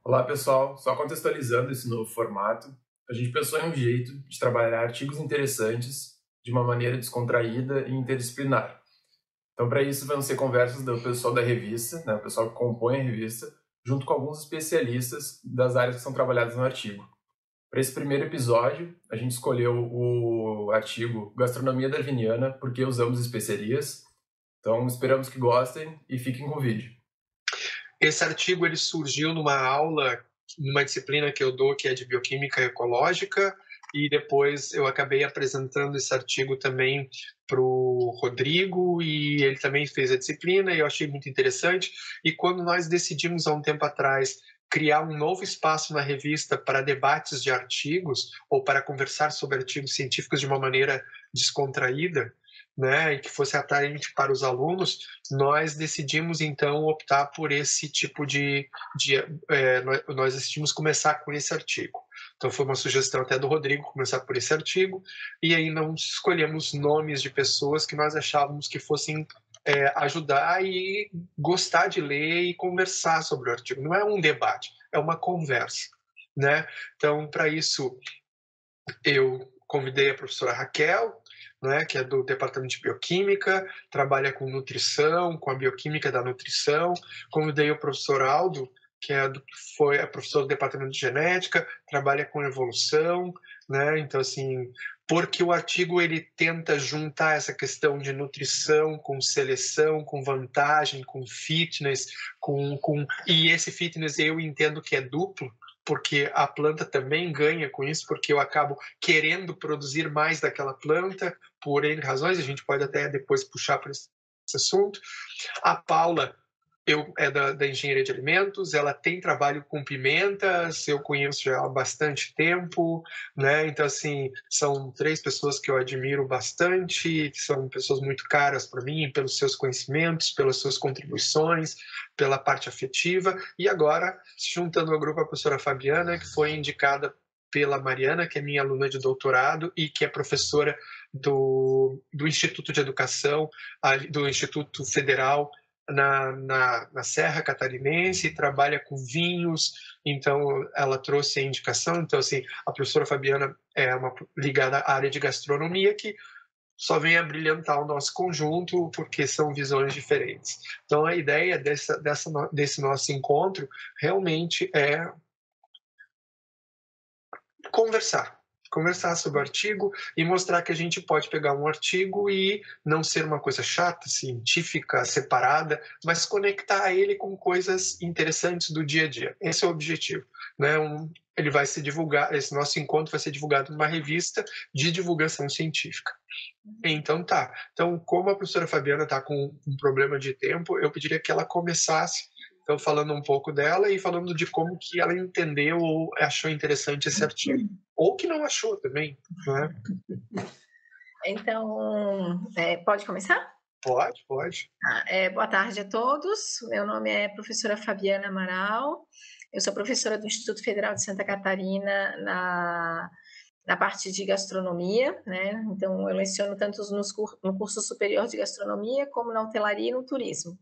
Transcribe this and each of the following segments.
Olá, pessoal. Só contextualizando esse novo formato, a gente pensou em um jeito de trabalhar artigos interessantes de uma maneira descontraída e interdisciplinar. Então, para isso, vão ser conversas do pessoal da revista, né, o pessoal que compõe a revista, junto com alguns especialistas das áreas que são trabalhadas no artigo. Para esse primeiro episódio, a gente escolheu o artigo Gastronomia Darwiniana, porque usamos especiarias. Então, esperamos que gostem e fiquem com o vídeo. Esse artigo ele surgiu numa aula, numa disciplina que eu dou, que é de bioquímica ecológica, e depois eu acabei apresentando esse artigo também para o Rodrigo, e ele também fez a disciplina, e eu achei muito interessante. E quando nós decidimos, há um tempo atrás, criar um novo espaço na revista para debates de artigos, ou para conversar sobre artigos científicos de uma maneira descontraída, né, e que fosse atraente para os alunos, nós decidimos então optar por esse tipo nós decidimos começar com esse artigo. Então foi uma sugestão até do Rodrigo começar por esse artigo, e aí não escolhemos nomes de pessoas que nós achávamos que fossem ajudar e gostar de ler e conversar sobre o artigo. Não é um debate, é uma conversa, né? Então, para isso, eu convidei a professora Raquel, né, que é do departamento de bioquímica, trabalha com nutrição, com a bioquímica da nutrição. Convidei o professor Aldo, que foi a professora do departamento de genética, trabalha com evolução, né? Então assim, porque o artigo ele tenta juntar essa questão de nutrição com seleção, com vantagem, com fitness, e esse fitness eu entendo que é duplo, porque a planta também ganha com isso, porque eu acabo querendo produzir mais daquela planta, por N razões, a gente pode até depois puxar para esse assunto. A Paula é da engenharia de alimentos, ela tem trabalho com pimentas, eu conheço já há bastante tempo, né? Então, assim, são 3 pessoas que eu admiro bastante, que são pessoas muito caras para mim, pelos seus conhecimentos, pelas suas contribuições, pela parte afetiva, e agora, se juntando ao grupo, a professora Fabiana, que foi indicada pela Mariana, que é minha aluna de doutorado e que é professora do Instituto de Educação, do Instituto Federal na Serra Catarinense, trabalha com vinhos, então ela trouxe a indicação. Então, assim, a professora Fabiana é ligada à área de gastronomia, que só vem a brilhantar o nosso conjunto, porque são visões diferentes. Então, a ideia desse nosso encontro realmente é conversar sobre o artigo e mostrar que a gente pode pegar um artigo e não ser uma coisa chata, científica, separada, mas conectar ele com coisas interessantes do dia a dia. Esse é o objetivo, né? Ele vai ser divulgado, esse nosso encontro vai ser divulgado numa revista de divulgação científica. Então tá. Então, como a professora Fabiana está com um problema de tempo, eu pediria que ela começasse, então, falando um pouco dela e falando de como que ela entendeu ou achou interessante esse artigo. Ou que não achou também, né? Então, pode começar? Pode. Boa tarde a todos. Meu nome é professora Fabiana Amaral. Eu sou professora do Instituto Federal de Santa Catarina na parte de gastronomia, né? Então, eu leciono tanto no curso superior de gastronomia como na hotelaria e no turismo.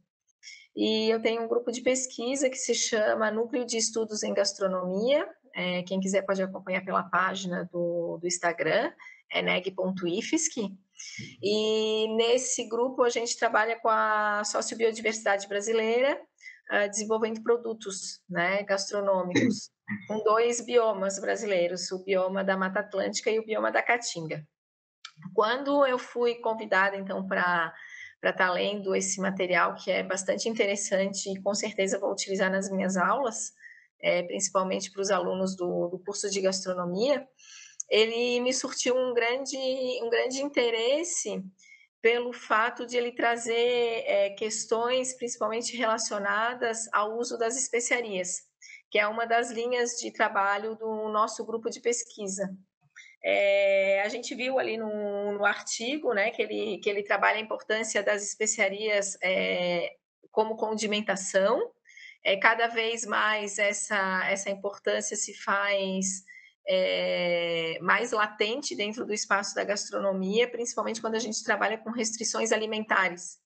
E eu tenho um grupo de pesquisa que se chama Núcleo de Estudos em Gastronomia. Quem quiser pode acompanhar pela página do Instagram, é neg.ifsc. E nesse grupo a gente trabalha com a sociobiodiversidade brasileira, desenvolvendo produtos, né, gastronômicos, com 2 biomas brasileiros, o bioma da Mata Atlântica e o bioma da Caatinga. Quando eu fui convidada, então, para estar lendo esse material, que é bastante interessante e com certeza vou utilizar nas minhas aulas, principalmente para os alunos do curso de gastronomia, ele me surtiu um grande interesse pelo fato de ele trazer questões principalmente relacionadas ao uso das especiarias, que é uma das linhas de trabalho do nosso grupo de pesquisa. A gente viu ali no artigo, né, que ele trabalha a importância das especiarias como condimentação. Cada vez mais essa importância se faz mais latente dentro do espaço da gastronomia, principalmente quando a gente trabalha com restrições alimentares,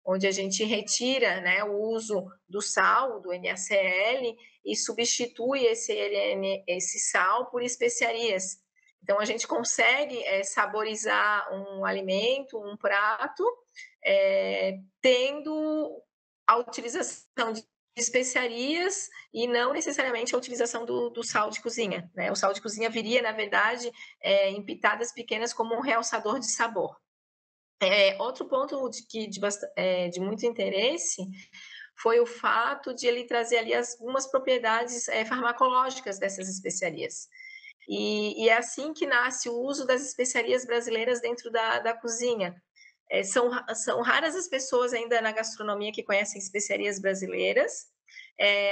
onde a gente retira, né, o uso do sal, do NaCl, e substitui esse sal por especiarias. Então, a gente consegue saborizar um alimento, um prato, tendo a utilização de especiarias e não necessariamente a utilização do sal de cozinha, né? O sal de cozinha viria, na verdade, em pitadas pequenas como um realçador de sabor. Outro ponto de muito interesse foi o fato de ele trazer ali algumas propriedades farmacológicas dessas especiarias. E é assim que nasce o uso das especiarias brasileiras dentro da cozinha. São raras as pessoas ainda na gastronomia que conhecem especiarias brasileiras.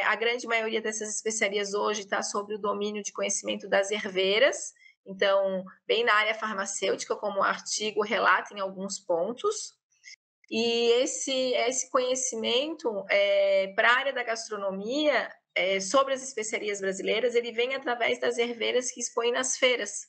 A grande maioria dessas especiarias hoje está sob o domínio de conhecimento das herveiras, então, bem na área farmacêutica, como o artigo relata em alguns pontos. E esse conhecimento para a área da gastronomia sobre as especiarias brasileiras, ele vem através das herveiras que expõem nas feiras.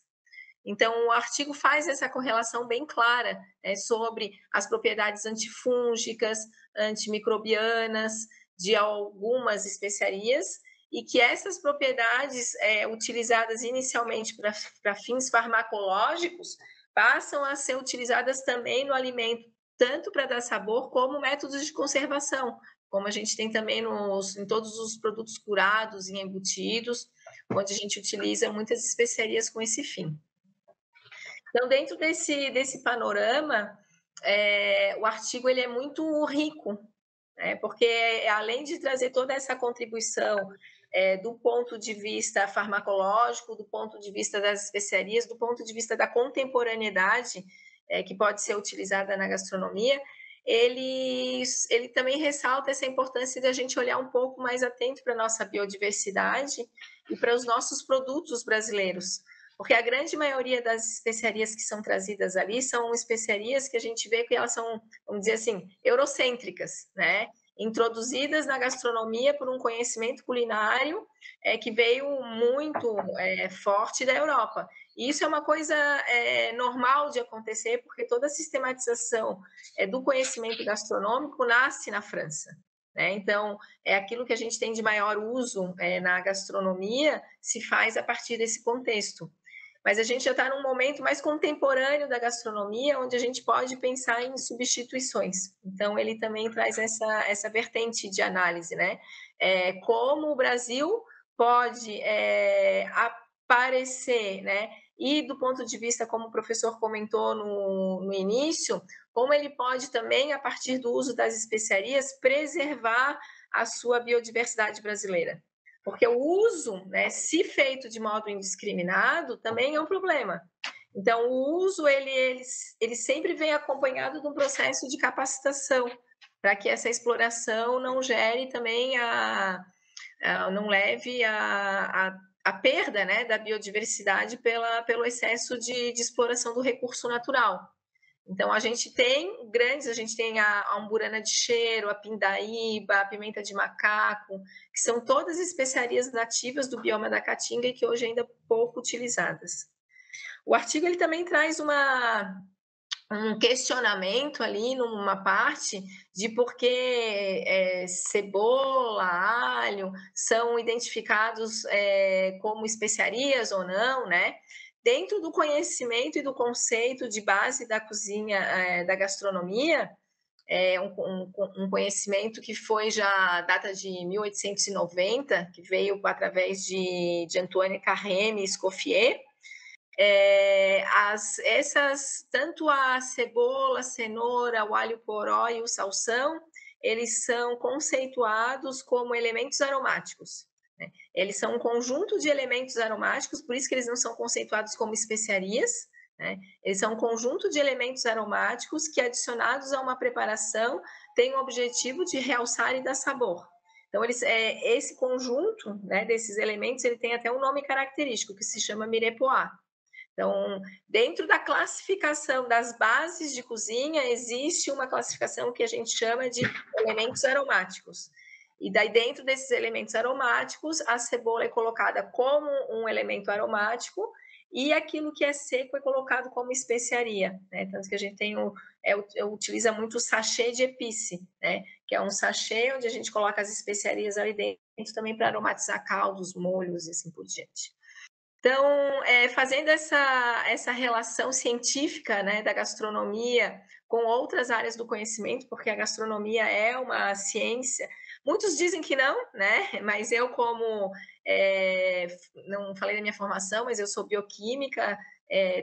Então, o artigo faz essa correlação bem clara sobre as propriedades antifúngicas, antimicrobianas de algumas especiarias e que essas propriedades utilizadas inicialmente para fins farmacológicos passam a ser utilizadas também no alimento, tanto para dar sabor como métodos de conservação, como a gente tem também em todos os produtos curados e embutidos, onde a gente utiliza muitas especiarias com esse fim. Então, dentro desse panorama, o artigo ele é muito rico, né? Porque além de trazer toda essa contribuição do ponto de vista farmacológico, do ponto de vista das especiarias, do ponto de vista da contemporaneidade que pode ser utilizada na gastronomia, ele também ressalta essa importância de a gente olhar um pouco mais atento para a nossa biodiversidade e para os nossos produtos brasileiros. Porque a grande maioria das especiarias que são trazidas ali são especiarias que a gente vê que elas são, vamos dizer assim, eurocêntricas, né? Introduzidas na gastronomia por um conhecimento culinário que veio muito forte da Europa. E isso é uma coisa normal de acontecer, porque toda a sistematização do conhecimento gastronômico nasce na França. Então, aquilo que a gente tem de maior uso na gastronomia se faz a partir desse contexto. Mas a gente já está num momento mais contemporâneo da gastronomia, onde a gente pode pensar em substituições. Então, ele também traz essa vertente de análise, né? Como o Brasil pode aparecer, né? E do ponto de vista, como o professor comentou no início, como ele pode também, a partir do uso das especiarias, preservar a sua biodiversidade brasileira. Porque o uso, né, se feito de modo indiscriminado, também é um problema. Então, o uso, ele sempre vem acompanhado de um processo de capacitação, para que essa exploração não gere também não leve a perda, né, da biodiversidade pelo excesso de exploração do recurso natural. Então, a gente tem a umburana de cheiro, a pindaíba, a pimenta de macaco, que são todas especiarias nativas do bioma da Caatinga e que hoje ainda pouco utilizadas. O artigo ele também traz um questionamento ali numa parte de por que cebola, alho são identificados como especiarias ou não, né? Dentro do conhecimento e do conceito de base da cozinha, da gastronomia, um conhecimento que foi já data de 1890, que veio através de Antoine Carême e Escoffier. Tanto a cebola, a cenoura, o alho poró e o salsão, eles são conceituados como elementos aromáticos. Eles são um conjunto de elementos aromáticos, por isso que eles não são conceituados como especiarias, né? Eles são um conjunto de elementos aromáticos que, adicionados a uma preparação, têm o objetivo de realçar e dar sabor. Então, esse conjunto, né, desses elementos, ele tem até um nome característico, que se chama mirepoix. Então, dentro da classificação das bases de cozinha, existe uma classificação que a gente chama de elementos aromáticos. E daí, dentro desses elementos aromáticos, a cebola é colocada como um elemento aromático e aquilo que é seco é colocado como especiaria, né? Tanto que a gente tem utiliza muito o sachê de epice, né? Que é um sachê onde a gente coloca as especiarias ali dentro também para aromatizar caldos, molhos e assim por diante. Então, fazendo essa relação científica, né, da gastronomia com outras áreas do conhecimento, porque a gastronomia é uma ciência. Muitos dizem que não, né? Mas eu, como não falei da minha formação, mas eu sou bioquímica,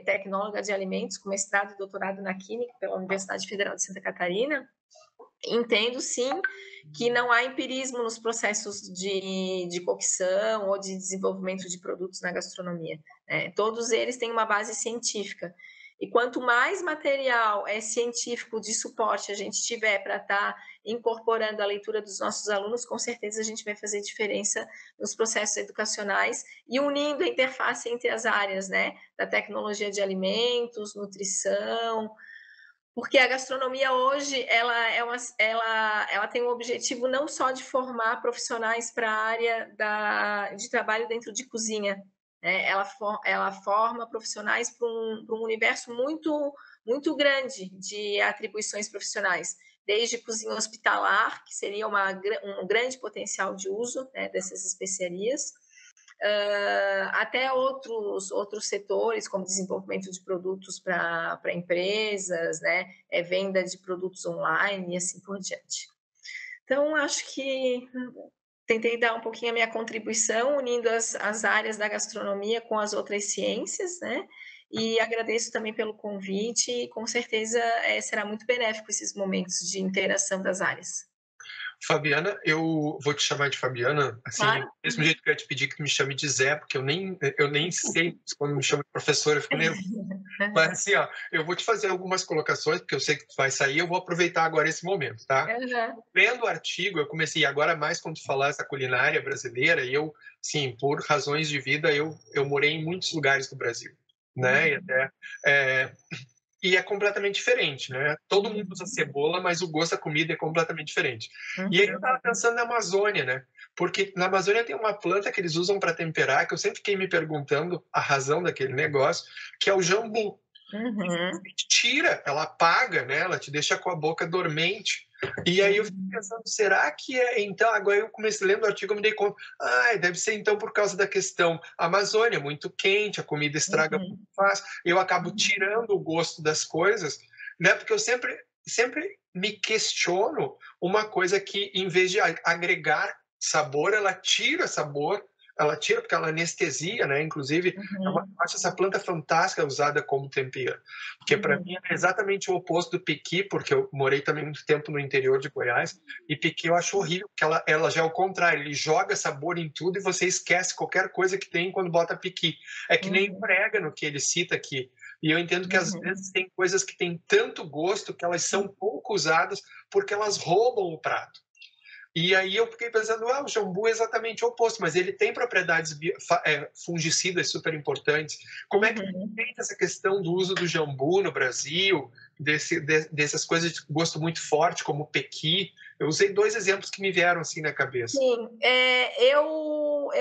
tecnóloga de alimentos, com mestrado e doutorado na Química pela Universidade Federal de Santa Catarina. Entendo, sim, que não há empirismo nos processos de cocção ou de desenvolvimento de produtos na gastronomia, né? Todos eles têm uma base científica. E quanto mais material científico de suporte a gente tiver para estar incorporando a leitura dos nossos alunos, com certeza a gente vai fazer diferença nos processos educacionais e unindo a interface entre as áreas, né? Da tecnologia de alimentos, nutrição, porque a gastronomia hoje ela tem o objetivo não só de formar profissionais para a área de trabalho dentro de cozinha, né? Ela forma profissionais para um universo muito grande de atribuições profissionais, desde cozinha hospitalar, que seria um grande potencial de uso, né, dessas especiarias, até outros setores, como desenvolvimento de produtos para empresas, né? Venda de produtos online e assim por diante. Então, acho que tentei dar um pouquinho a minha contribuição, unindo as áreas da gastronomia com as outras ciências, né? E agradeço também pelo convite e com certeza será muito benéfico esses momentos de interação das áreas. Fabiana, eu vou te chamar de Fabiana, assim, Claro. do mesmo jeito que eu ia te pedir que me chame de Zé, porque eu nem sei quando me chama de professor, eu fico nervoso. Mas assim, ó, eu vou te fazer algumas colocações, porque eu sei que tu vai sair, eu vou aproveitar agora esse momento, tá? Lendo o artigo, eu comecei agora mais quando tu falar essa culinária brasileira, e eu, sim, por razões de vida, eu morei em muitos lugares do Brasil, né? E até e é completamente diferente, né? Todo mundo usa cebola, mas o gosto da comida é completamente diferente. E aí eu estava pensando na Amazônia, né? Porque na Amazônia tem uma planta que eles usam para temperar, que eu sempre fiquei me perguntando a razão daquele negócio, que é o jambu. Tira, ela apaga, né? Ela te deixa com a boca dormente. E aí eu fiquei pensando, será que é? Então, agora eu comecei lendo o artigo, eu me dei conta, deve ser então por causa da questão Amazônia, muito quente, a comida estraga muito fácil. Eu acabo tirando o gosto das coisas, né? Porque eu sempre me questiono uma coisa que, em vez de agregar sabor, ela tira sabor. Ela tira porque ela anestesia, né? Inclusive, eu acho essa planta fantástica usada como tempero. Porque para mim é exatamente o oposto do pequi, porque eu morei também muito tempo no interior de Goiás, e pequi eu acho horrível, porque ela já é o contrário, ele joga sabor em tudo e você esquece qualquer coisa que tem quando bota pequi. É que nem o orégano que ele cita aqui. E eu entendo que às vezes tem coisas que têm tanto gosto que elas são pouco usadas porque elas roubam o prato. E aí eu fiquei pensando, o jambu é exatamente o oposto, mas ele tem propriedades fungicidas super importantes. Como é que tem essa questão do uso do jambu no Brasil, dessas coisas de gosto muito forte, como o pequi? Eu usei 2 exemplos que me vieram assim na cabeça. Sim, eu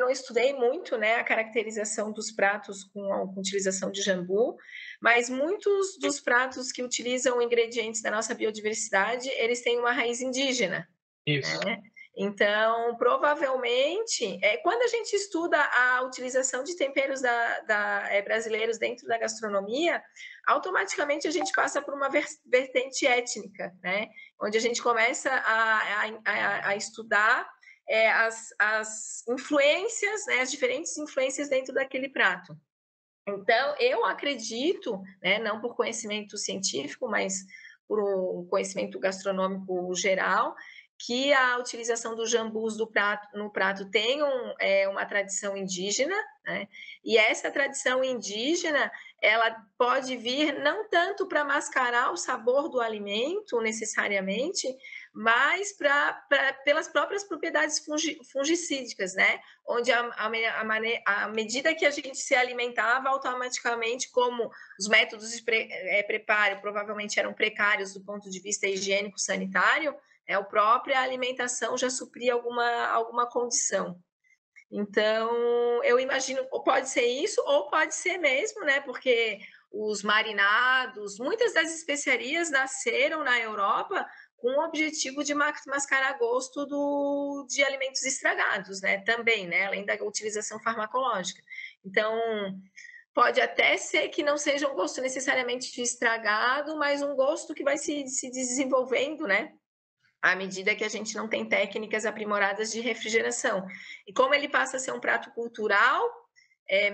não estudei muito, né, a caracterização dos pratos com a utilização de jambu, mas muitos dos pratos que utilizam ingredientes da nossa biodiversidade, eles têm uma raiz indígena. Isso. Né? Então, provavelmente, quando a gente estuda a utilização de temperos brasileiros dentro da gastronomia, automaticamente a gente passa por uma vertente étnica, né? Onde a gente começa a estudar as influências, né? As diferentes influências dentro daquele prato. Então, eu acredito, né, não por conhecimento científico, mas por um conhecimento gastronômico geral, que a utilização dos jambus no prato tem uma tradição indígena, né? E essa tradição indígena, ela pode vir não tanto para mascarar o sabor do alimento, necessariamente, mas pelas próprias propriedades fungicídicas, né? Onde à medida que a gente se alimentava, automaticamente, como os métodos de preparo provavelmente eram precários do ponto de vista higiênico-sanitário, a própria alimentação já supria alguma condição. Então, eu imagino, ou pode ser isso, ou pode ser mesmo, né? Porque os marinados, muitas das especiarias nasceram na Europa com o objetivo de mascarar gosto de alimentos estragados, né? Também, né? Além da utilização farmacológica. Então, pode até ser que não seja um gosto necessariamente de estragado, mas um gosto que vai se desenvolvendo, né? À medida que a gente não tem técnicas aprimoradas de refrigeração. E como ele passa a ser um prato cultural,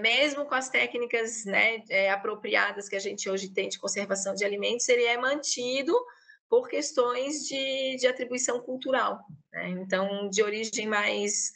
mesmo com as técnicas, né, apropriadas que a gente hoje tem de conservação de alimentos, ele é mantido por questões de atribuição cultural, né? Então, de origem mais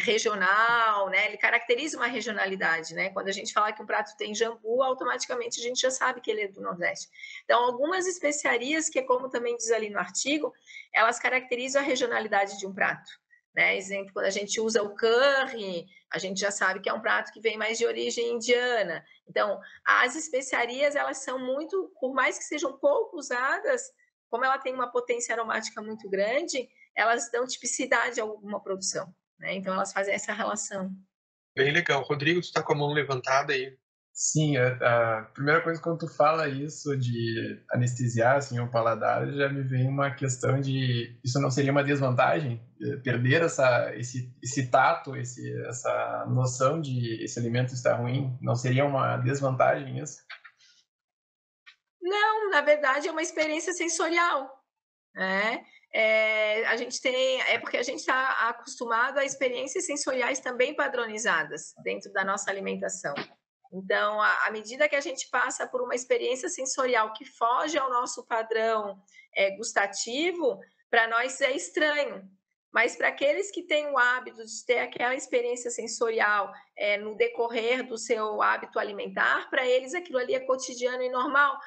regional, né? Ele caracteriza uma regionalidade, né? Quando a gente fala que um prato tem jambu, automaticamente a gente já sabe que ele é do Nordeste. Então, algumas especiarias, que é como também diz ali no artigo, elas caracterizam a regionalidade de um prato, né? Exemplo, quando a gente usa o curry, a gente já sabe que é um prato que vem mais de origem indiana. Então, as especiarias, elas são muito, por mais que sejam pouco usadas, como ela tem uma potência aromática muito grande, elas dão tipicidade a alguma produção, né? Então, elas fazem essa relação. Bem legal. Rodrigo, tu está com a mão levantada aí. Sim, a primeira coisa, quando tu fala isso de anestesiar assim, o paladar, já me vem uma questão de isso não seria uma desvantagem? Perder esse tato, essa noção de esse alimento está ruim, não seria uma desvantagem isso? Não, na verdade é uma experiência sensorial, né? A gente tem, porque a gente está acostumado a experiências sensoriais também padronizadas dentro da nossa alimentação. Então, à medida que a gente passa por uma experiência sensorial que foge ao nosso padrão gustativo, para nós é estranho. Mas para aqueles que têm o hábito de ter aquela experiência sensorial no decorrer do seu hábito alimentar, para eles aquilo ali é cotidiano e normal.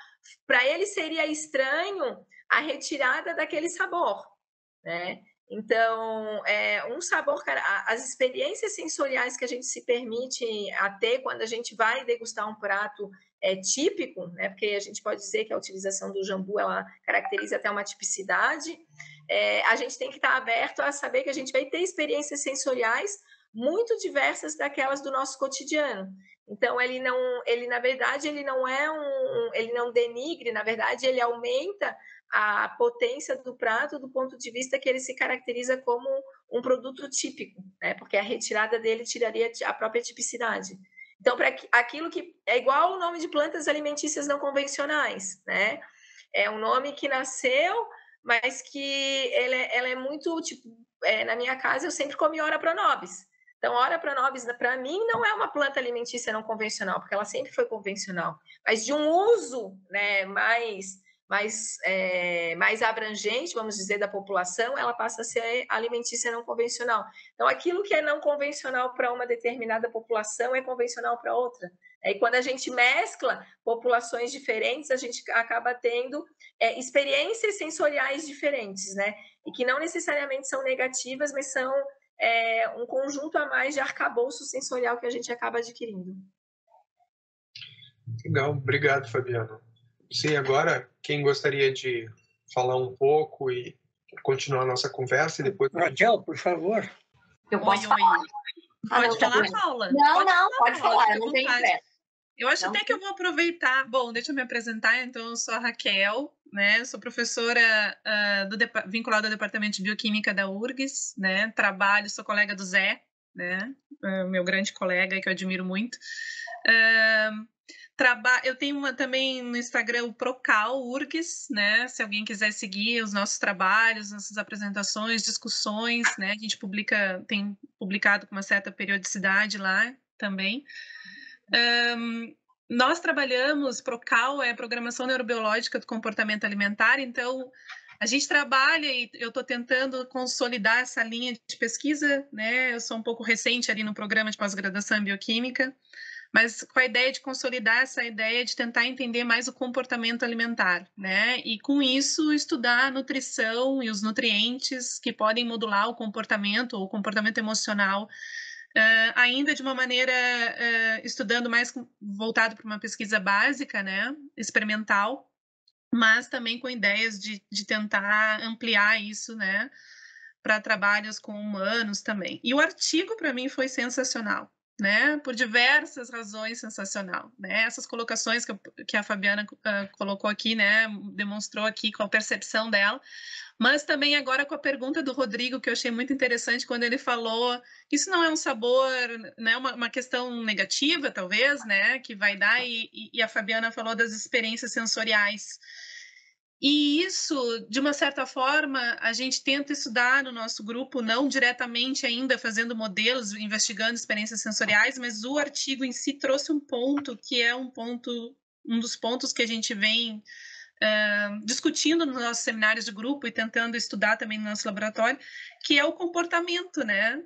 Para eles seria estranho a retirada daquele sabor, né? Então, um sabor, as experiências sensoriais que a gente se permite a ter quando a gente vai degustar um prato típico, né? Porque a gente pode dizer que a utilização do jambu, ela caracteriza até uma tipicidade, a gente tem que estar aberto a saber que a gente vai ter experiências sensoriais muito diversas daquelas do nosso cotidiano. Então, ele na verdade, ele não denigre, na verdade, ele aumenta a potência do prato do ponto de vista que ele se caracteriza como um produto típico, né? Porque a retirada dele tiraria a própria tipicidade. Então, para aquilo que é igual o nome de plantas alimentícias não convencionais, né? É um nome que nasceu, mas que ela é muito, tipo, na minha casa eu sempre comi Ora pronobis. Então, Ora pronobis, para mim, não é uma planta alimentícia não convencional, porque ela sempre foi convencional. Mas de um uso, né, mais abrangente, vamos dizer, da população, ela passa a ser alimentícia não convencional. Então, aquilo que é não convencional para uma determinada população é convencional para outra. E quando a gente mescla populações diferentes, a gente acaba tendo experiências sensoriais diferentes, né? E que não necessariamente são negativas, mas são um conjunto a mais de arcabouço sensorial que a gente acaba adquirindo. Legal, obrigado, Fabiana. Sim, agora, quem gostaria de falar um pouco e continuar a nossa conversa e depois... Raquel, por favor. Eu posso falar? Pode falar, Paula. Pode falar, eu não tenho pressa. Eu acho até que eu vou aproveitar. Bom, deixa eu me apresentar. Então, eu sou a Raquel, né? Sou professora vinculada ao Departamento de Bioquímica da URGS, né? Sou colega do Zé, né? Meu grande colega que eu admiro muito. Eu tenho também no Instagram o Procal URGS, né? Se alguém quiser seguir os nossos trabalhos, nossas apresentações, discussões, né? A gente tem publicado com uma certa periodicidade lá também. Nós trabalhamos, Procal é Programação Neurobiológica do Comportamento Alimentar, então a gente trabalha e eu estou tentando consolidar essa linha de pesquisa, né? Eu sou um pouco recente ali no programa de pós-graduação em Bioquímica, mas com a ideia de consolidar essa ideia de tentar entender mais o comportamento alimentar, né? E com isso estudar a nutrição e os nutrientes que podem modular o comportamento ou o comportamento emocional, ainda de uma maneira estudando mais voltado para uma pesquisa básica, né? Experimental, mas também com ideias de tentar ampliar isso, né? para trabalhos com humanos também. E o artigo, para mim, foi sensacional, né? Por diversas razões, sensacional, né? Essas colocações que a Fabiana colocou aqui, né? Demonstrou aqui com a percepção dela, mas também agora com a pergunta do Rodrigo, que eu achei muito interessante, quando ele falou que isso não é um sabor, né? Uma questão negativa, talvez, né? Que vai dar, e a Fabiana falou das experiências sensoriais. E isso, de uma certa forma, a gente tenta estudar no nosso grupo, não diretamente ainda fazendo modelos, investigando experiências sensoriais, mas o artigo em si trouxe um ponto que é um dos pontos que a gente vem discutindo nos nossos seminários de grupo e tentando estudar também no nosso laboratório, que é o comportamento, né?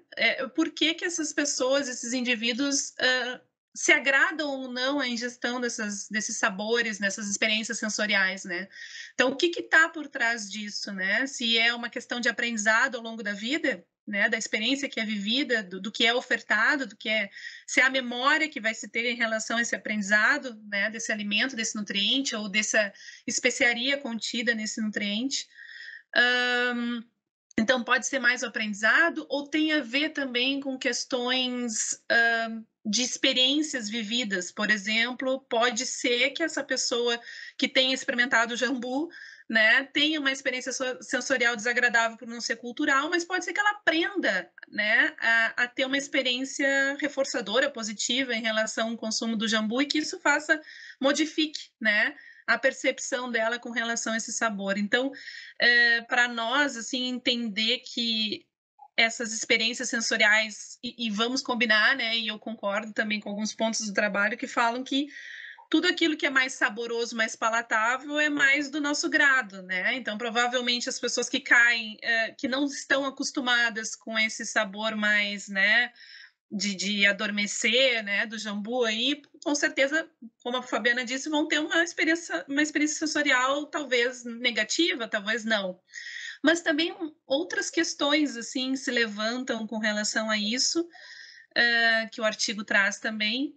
Por que essas pessoas, esses indivíduos, se agradam ou não à ingestão desses sabores, nessas experiências sensoriais, né? Então, o que está por trás disso, né? Se é uma questão de aprendizado ao longo da vida, né? Da experiência que é vivida, do que é ofertado, se é a memória que vai se ter em relação a esse aprendizado, né? Desse alimento, desse nutriente, ou dessa especiaria contida nesse nutriente. Então, pode ser mais o aprendizado, ou tem a ver também com questões de experiências vividas. Por exemplo, pode ser que essa pessoa que tenha experimentado o jambu, né, tenha uma experiência sensorial desagradável por não ser cultural, mas pode ser que ela aprenda, né, a ter uma experiência reforçadora, positiva em relação ao consumo do jambu, e que isso modifique, né, a percepção dela com relação a esse sabor. Então, para nós, assim, entender que essas experiências sensoriais, e vamos combinar, né, e eu concordo também com alguns pontos do trabalho que falam que tudo aquilo que é mais saboroso, mais palatável, é mais do nosso grado, né? Então, provavelmente, as pessoas que caem, que não estão acostumadas com esse sabor mais, né, de adormecer, né, do jambu aí, com certeza, como a Fabiana disse, vão ter uma experiência sensorial talvez negativa, talvez não. Mas também outras questões assim se levantam com relação a isso, que o artigo traz também,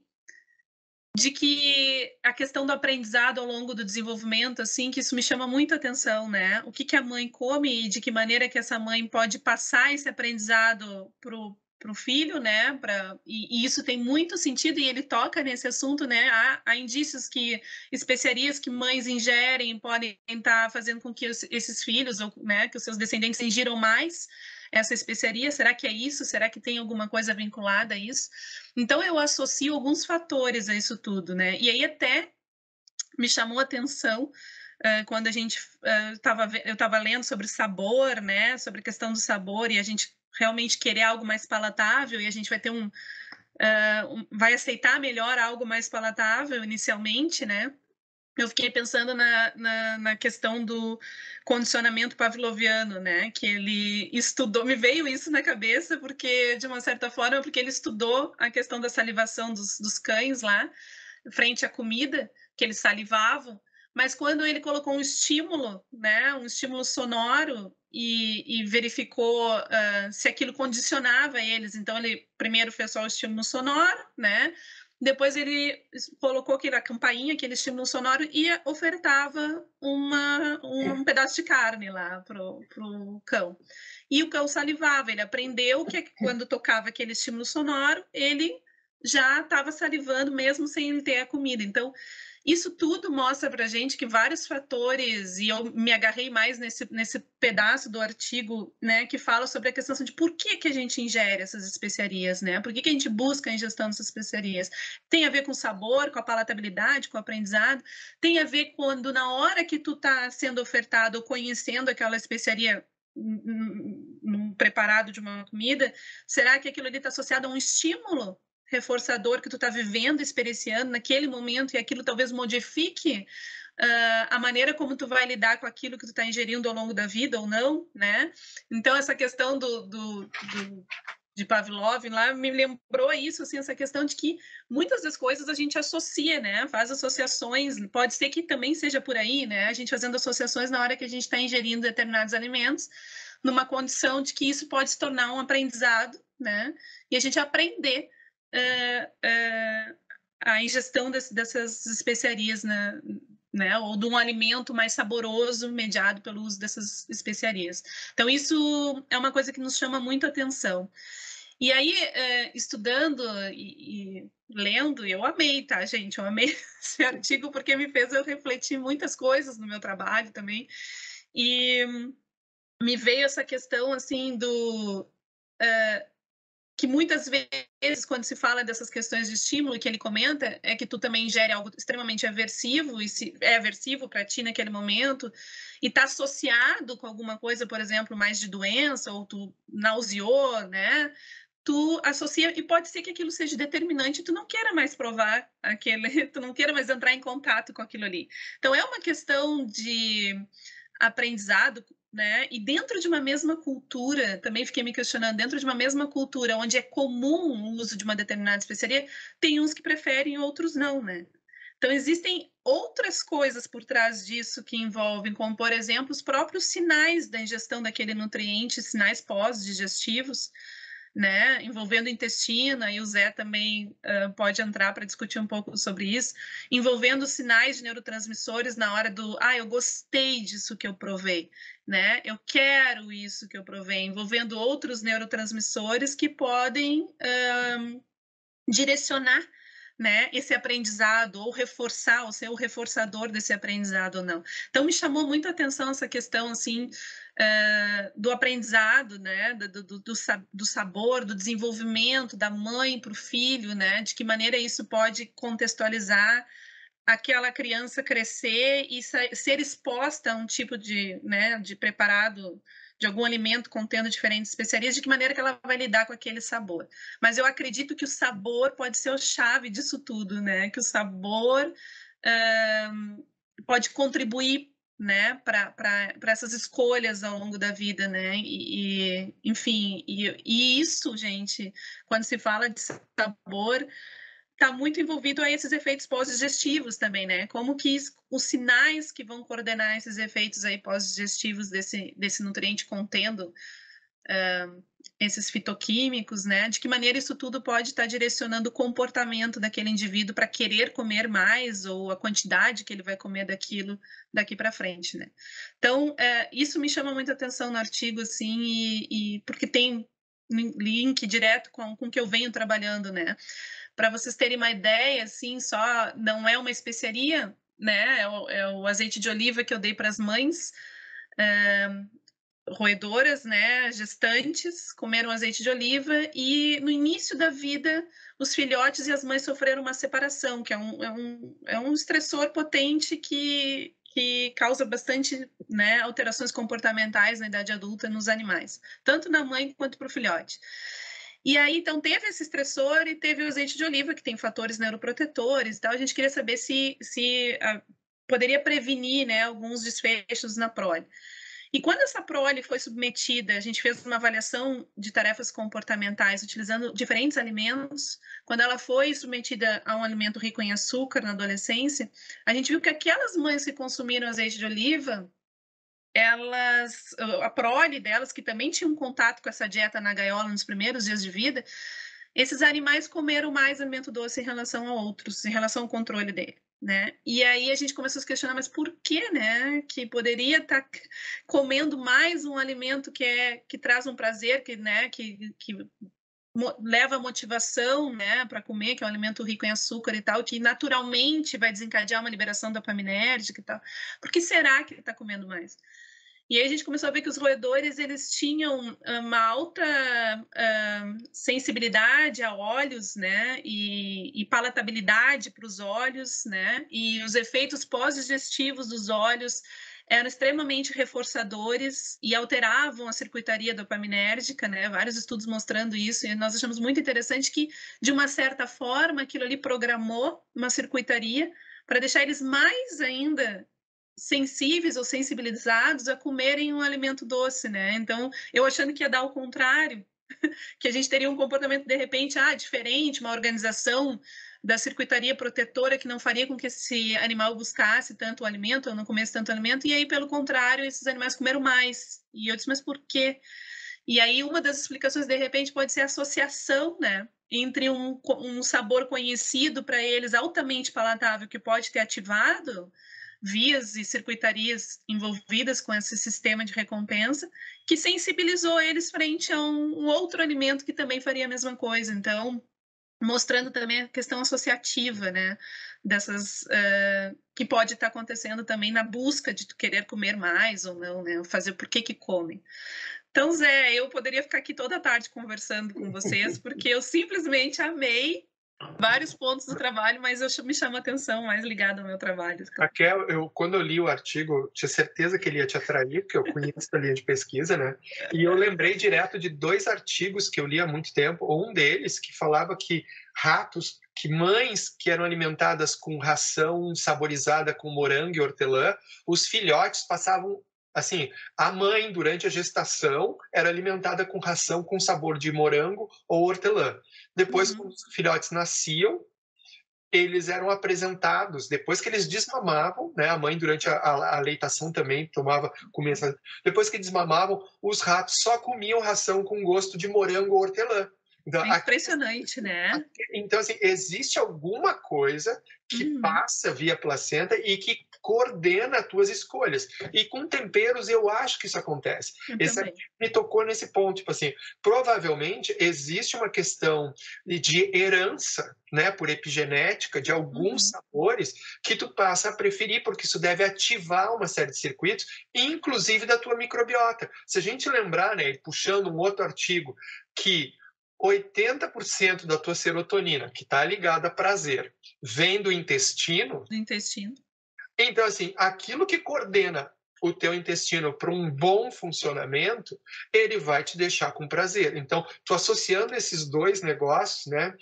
de que a questão do aprendizado ao longo do desenvolvimento, assim, que isso me chama muita atenção, né? O que a mãe come e de que maneira que essa mãe pode passar esse aprendizado pro filho, né? E isso tem muito sentido, e ele toca nesse assunto, né? Há indícios que especiarias que mães ingerem podem estar fazendo com que esses filhos, ou, né, que os seus descendentes ingiram mais essa especiaria. Será que é isso? Será que tem alguma coisa vinculada a isso? Então, eu associo alguns fatores a isso tudo, né? E aí até me chamou a atenção quando eu estava lendo sobre sabor, né? Sobre a questão do sabor, e a gente realmente querer algo mais palatável, e a gente vai ter vai aceitar melhor algo mais palatável inicialmente, né? Eu fiquei pensando na questão do condicionamento pavloviano, né? Que ele estudou, me veio isso na cabeça, porque, de uma certa forma, porque ele estudou a questão da salivação dos cães lá, frente à comida, que eles salivavam, mas quando ele colocou um estímulo, né? Um estímulo sonoro, e verificou se aquilo condicionava eles. Então, ele primeiro fez só o estímulo sonoro, né? Depois ele colocou a campainha, aquele estímulo sonoro, e ofertava um pedaço de carne lá pro cão. E o cão salivava, ele aprendeu que quando tocava aquele estímulo sonoro, ele já estava salivando mesmo sem ele ter a comida. Então, isso tudo mostra para a gente que vários fatores, e eu me agarrei mais nesse pedaço do artigo, né, que fala sobre a questão de por que a gente ingere essas especiarias, né? Por que a gente busca a ingestão dessas especiarias? Tem a ver com o sabor, com a palatabilidade, com o aprendizado, tem a ver quando na hora que tu está sendo ofertado ou conhecendo aquela especiaria num preparado de uma comida, será que aquilo ali está associado a um estímulo reforçador que tu está vivendo, experienciando naquele momento, e aquilo talvez modifique a maneira como tu vai lidar com aquilo que tu está ingerindo ao longo da vida ou não, né? Então, essa questão de Pavlov lá me lembrou isso, assim, essa questão de que muitas das coisas a gente associa, né? Faz associações, pode ser que também seja por aí, né? A gente fazendo associações na hora que a gente está ingerindo determinados alimentos, numa condição de que isso pode se tornar um aprendizado, né? E a gente aprender a ingestão dessas especiarias, né, né? Ou de um alimento mais saboroso mediado pelo uso dessas especiarias. Então, isso é uma coisa que nos chama muito a atenção. E aí, estudando e lendo, eu amei, tá, gente? Eu amei esse artigo porque me fez eu refletir muitas coisas no meu trabalho também. E me veio essa questão, assim, que muitas vezes, quando se fala dessas questões de estímulo, que ele comenta, é que tu também ingere algo extremamente aversivo, e se é aversivo para ti naquele momento, e está associado com alguma coisa, por exemplo, mais de doença, ou tu nauseou, né? Tu associa, e pode ser que aquilo seja determinante, tu não queira mais provar aquele, tu não queira mais entrar em contato com aquilo ali. Então, é uma questão de aprendizado, né? E dentro de uma mesma cultura, também fiquei me questionando, dentro de uma mesma cultura onde é comum o uso de uma determinada especiaria, tem uns que preferem, outros não, né? Então, existem outras coisas por trás disso que envolvem, como, por exemplo, os próprios sinais da ingestão daquele nutriente, sinais pós-digestivos, né, envolvendo o intestino, e o Zé também pode entrar para discutir um pouco sobre isso, envolvendo sinais de neurotransmissores na hora do, eu gostei disso que eu provei, né, eu quero isso que eu provei, envolvendo outros neurotransmissores que podem direcionar, né, esse aprendizado, ou reforçar, ou ser o reforçador desse aprendizado ou não. Então, me chamou muito a atenção essa questão, assim, do aprendizado, né, do sabor, do desenvolvimento da mãe para o filho, né, de que maneira isso pode contextualizar aquela criança crescer e ser exposta a um tipo de, né, de preparado, de algum alimento contendo diferentes especiarias, de que maneira que ela vai lidar com aquele sabor. Mas eu acredito que o sabor pode ser a chave disso tudo, né? Que o sabor pode contribuir, né, para essas escolhas ao longo da vida, né? Enfim, e isso, gente, quando se fala de sabor, está muito envolvido a esses efeitos pós-digestivos também, né? Como que os sinais que vão coordenar esses efeitos aí pós-digestivos desse nutriente contendo esses fitoquímicos, né? De que maneira isso tudo pode estar direcionando o comportamento daquele indivíduo para querer comer mais, ou a quantidade que ele vai comer daquilo daqui para frente, né? Então, isso me chama muita atenção no artigo, assim, porque tem link direto com o que eu venho trabalhando, né? Para vocês terem uma ideia, assim, só não é uma especiaria, né? É o azeite de oliva que eu dei para as mães roedoras, né? Gestantes, comeram azeite de oliva, e no início da vida os filhotes e as mães sofreram uma separação, que é um estressor potente que causa bastante, né, alterações comportamentais na idade adulta nos animais, tanto na mãe quanto para o filhote. E aí, então, teve esse estressor e teve o azeite de oliva, que tem fatores neuroprotetores e tal. A gente queria saber se poderia prevenir, né, alguns desfechos na prole. E quando essa prole foi submetida, a gente fez uma avaliação de tarefas comportamentais utilizando diferentes alimentos. Quando ela foi submetida a um alimento rico em açúcar na adolescência, a gente viu que aquelas mães que consumiram azeite de oliva, a prole delas, que também tinham contato com essa dieta na gaiola nos primeiros dias de vida, esses animais comeram mais alimento doce em relação a outros, em relação ao controle dele, né? E aí a gente começou a se questionar, mas por que, né? Que poderia estar comendo mais um alimento que traz um prazer, né? Que leva a motivação, né, para comer, que é um alimento rico em açúcar e tal, que naturalmente vai desencadear uma liberação dopaminérgica e tal. Por que será que ele está comendo mais? E aí a gente começou a ver que os roedores, eles tinham uma alta sensibilidade a óleos, né, e palatabilidade para os óleos, né, e os efeitos pós-digestivos dos óleos eram extremamente reforçadores e alteravam a circuitaria dopaminérgica, né, vários estudos mostrando isso, e nós achamos muito interessante que, de uma certa forma, aquilo ali programou uma circuitaria para deixar eles mais ainda sensíveis ou sensibilizados a comerem um alimento doce, né? Então, eu achando que ia dar ao contrário, que a gente teria um comportamento, de repente, diferente, uma organização da circuitaria protetora que não faria com que esse animal buscasse tanto o alimento, ou não comesse tanto alimento, e aí, pelo contrário, esses animais comeram mais. E eu disse, mas por quê? E aí, uma das explicações, de repente, pode ser a associação, né, entre um sabor conhecido para eles, altamente palatável, que pode ter ativado, vias e circuitarias envolvidas com esse sistema de recompensa, que sensibilizou eles frente a um outro alimento que também faria a mesma coisa. Então, mostrando também a questão associativa, né, dessas que pode estar acontecendo também na busca de querer comer mais ou não, né, fazer por que come. Então, Zé, eu poderia ficar aqui toda a tarde conversando com vocês, porque eu simplesmente amei vários pontos do trabalho, mas me chama a atenção mais ligado ao meu trabalho. Raquel, quando eu li o artigo, tinha certeza que ele ia te atrair, porque eu conheço a linha de pesquisa, né? E eu lembrei direto de 2 artigos que eu li há muito tempo. Um deles que falava que mães que eram alimentadas com ração saborizada com morango e hortelã, os filhotes passavam assim, a mãe durante a gestação era alimentada com ração com sabor de morango ou hortelã. Depois, quando os filhotes nasciam, eles eram apresentados, depois que eles desmamavam, né, a mãe durante a leitação também comia, depois que desmamavam, os ratos só comiam ração com gosto de morango ou hortelã. Então, é impressionante, né? Então, assim, existe alguma coisa que passa via placenta e que coordena as tuas escolhas. E com temperos, eu acho que isso acontece. Esse me tocou nesse ponto, tipo assim, provavelmente existe uma questão de herança, né, por epigenética, de alguns sabores que tu passa a preferir, porque isso deve ativar uma série de circuitos, inclusive da tua microbiota. Se a gente lembrar, né, puxando um outro artigo, que 80% da tua serotonina, que está ligada a prazer, vem do intestino. Do intestino. Então, assim, aquilo que coordena o teu intestino para um bom funcionamento, ele vai te deixar com prazer. Então, tu associando esses 2 negócios, né?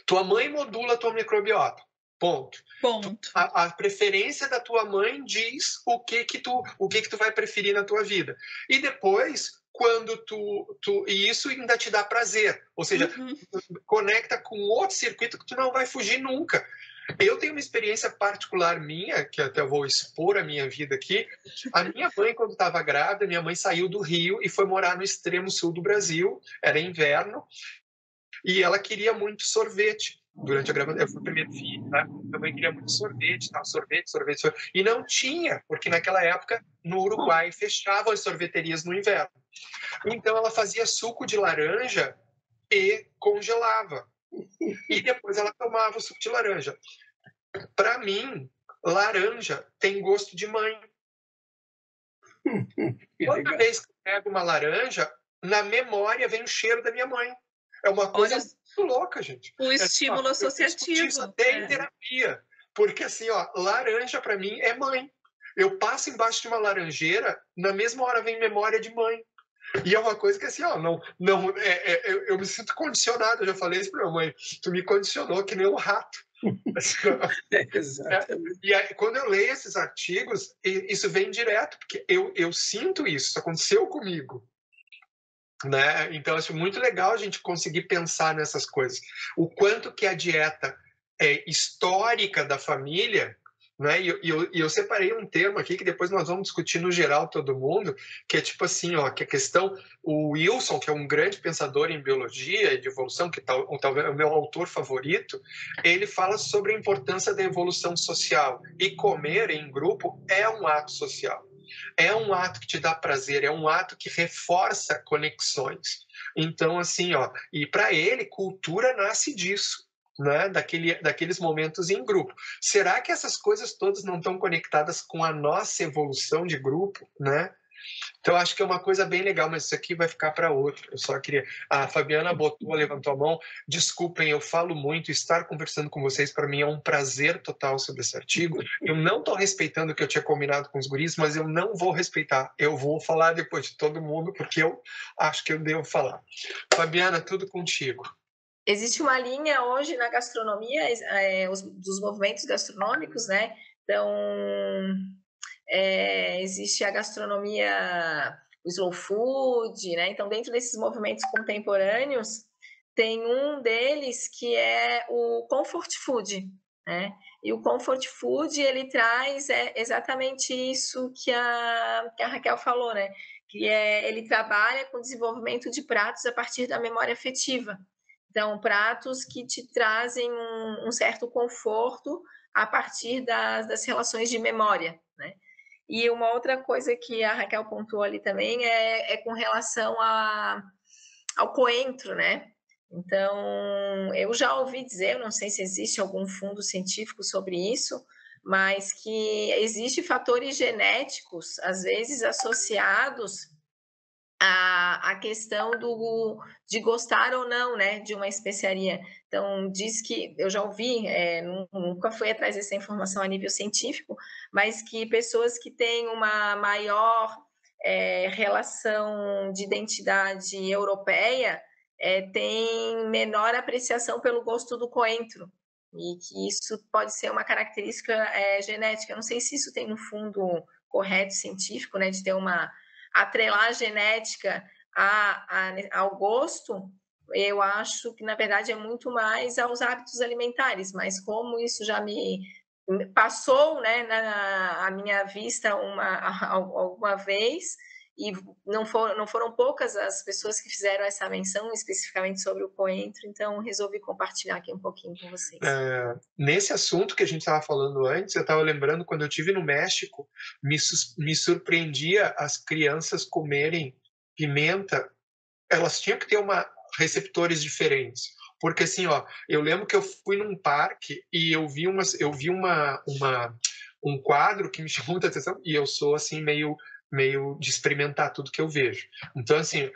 Tua mãe modula a tua microbiota. Ponto. A preferência da tua mãe diz o que tu vai preferir na tua vida. E depois, quando e isso ainda te dá prazer, ou seja, conecta com outro circuito que tu não vai fugir nunca. Eu tenho uma experiência particular minha, que até vou expor a minha vida aqui. A minha mãe, quando estava grávida, minha mãe saiu do Rio e foi morar no extremo sul do Brasil, era inverno, e ela queria muito sorvete. Durante a gravidez, eu fui o primeiro filho, né? Minha mãe queria muito sorvete, tá? Sorvete. E não tinha, porque naquela época, no Uruguai, fechavam as sorveterias no inverno. Então, ela fazia suco de laranja e congelava. E depois ela tomava o suco de laranja. Para mim, laranja tem gosto de mãe. Toda vez que eu pego uma laranja, na memória vem o cheiro da minha mãe. É uma coisa muito louca, gente. O estímulo associativo. Isso até em terapia. Porque, assim, ó, laranja para mim é mãe. Eu passo embaixo de uma laranjeira, na mesma hora vem memória de mãe. E é uma coisa que, assim, ó, eu me sinto condicionado. Eu já falei isso pra minha mãe. Tu me condicionou que nem um rato. Exatamente. E aí, quando eu leio esses artigos, isso vem direto, porque eu sinto isso aconteceu comigo. Né? Então, acho muito legal a gente conseguir pensar nessas coisas. O quanto que a dieta é histórica da família, né? E eu separei um termo aqui que depois nós vamos discutir no geral todo mundo, que é tipo assim, ó, que a questão, o Wilson, que é um grande pensador em biologia e de evolução, que talvez é o meu autor favorito, ele fala sobre a importância da evolução social, e comer em grupo é um ato social. É um ato que te dá prazer, é um ato que reforça conexões. Então, assim, ó, e para ele, cultura nasce disso, né? Daqueles momentos em grupo. Será que essas coisas todas não estão conectadas com a nossa evolução de grupo, né? Então, acho que é uma coisa bem legal, mas isso aqui vai ficar para outro. Eu só queria... A Fabiana levantou a mão. Desculpem, eu falo muito. Estar conversando com vocês, para mim, é um prazer total sobre esse artigo. Eu não estou respeitando o que eu tinha combinado com os guris, mas eu não vou respeitar. Eu vou falar depois de todo mundo, porque eu acho que eu devo falar. Fabiana, tudo contigo. Existe uma linha hoje na gastronomia, dos movimentos gastronômicos, né? Então... existe a gastronomia, o slow food, né? Então, dentro desses movimentos contemporâneos, tem um deles que é o comfort food, né? E o comfort food, ele traz exatamente isso que a Raquel falou, né? Que ele trabalha com o desenvolvimento de pratos a partir da memória afetiva. Então, pratos que te trazem um certo conforto a partir das relações de memória, né? E uma outra coisa que a Raquel pontuou ali também é com relação ao coentro, né? Então, eu já ouvi dizer, eu não sei se existe algum fundo científico sobre isso, mas que existem fatores genéticos, às vezes associados à questão de gostar ou não, né, de uma especiaria. Então, diz que, eu já ouvi, nunca fui atrás dessa informação a nível científico, mas que pessoas que têm uma maior relação de identidade europeia têm menor apreciação pelo gosto do coentro, e que isso pode ser uma característica genética. Eu não sei se isso tem um fundo correto científico, né, de ter atrelar a genética ao gosto. Eu acho que, na verdade, é muito mais aos hábitos alimentares, mas como isso já me passou, né, à minha vista alguma vez, e não foram poucas as pessoas que fizeram essa menção especificamente sobre o coentro, então resolvi compartilhar aqui um pouquinho com vocês. Nesse assunto que a gente estava falando antes, eu estava lembrando, quando eu estive no México, me surpreendia as crianças comerem pimenta. Elas tinham que ter receptores diferentes. Porque, assim, eu lembro que eu fui num parque e eu vi um quadro que me chamou muita atenção, e eu sou, assim, meio de experimentar tudo que eu vejo. Então, assim,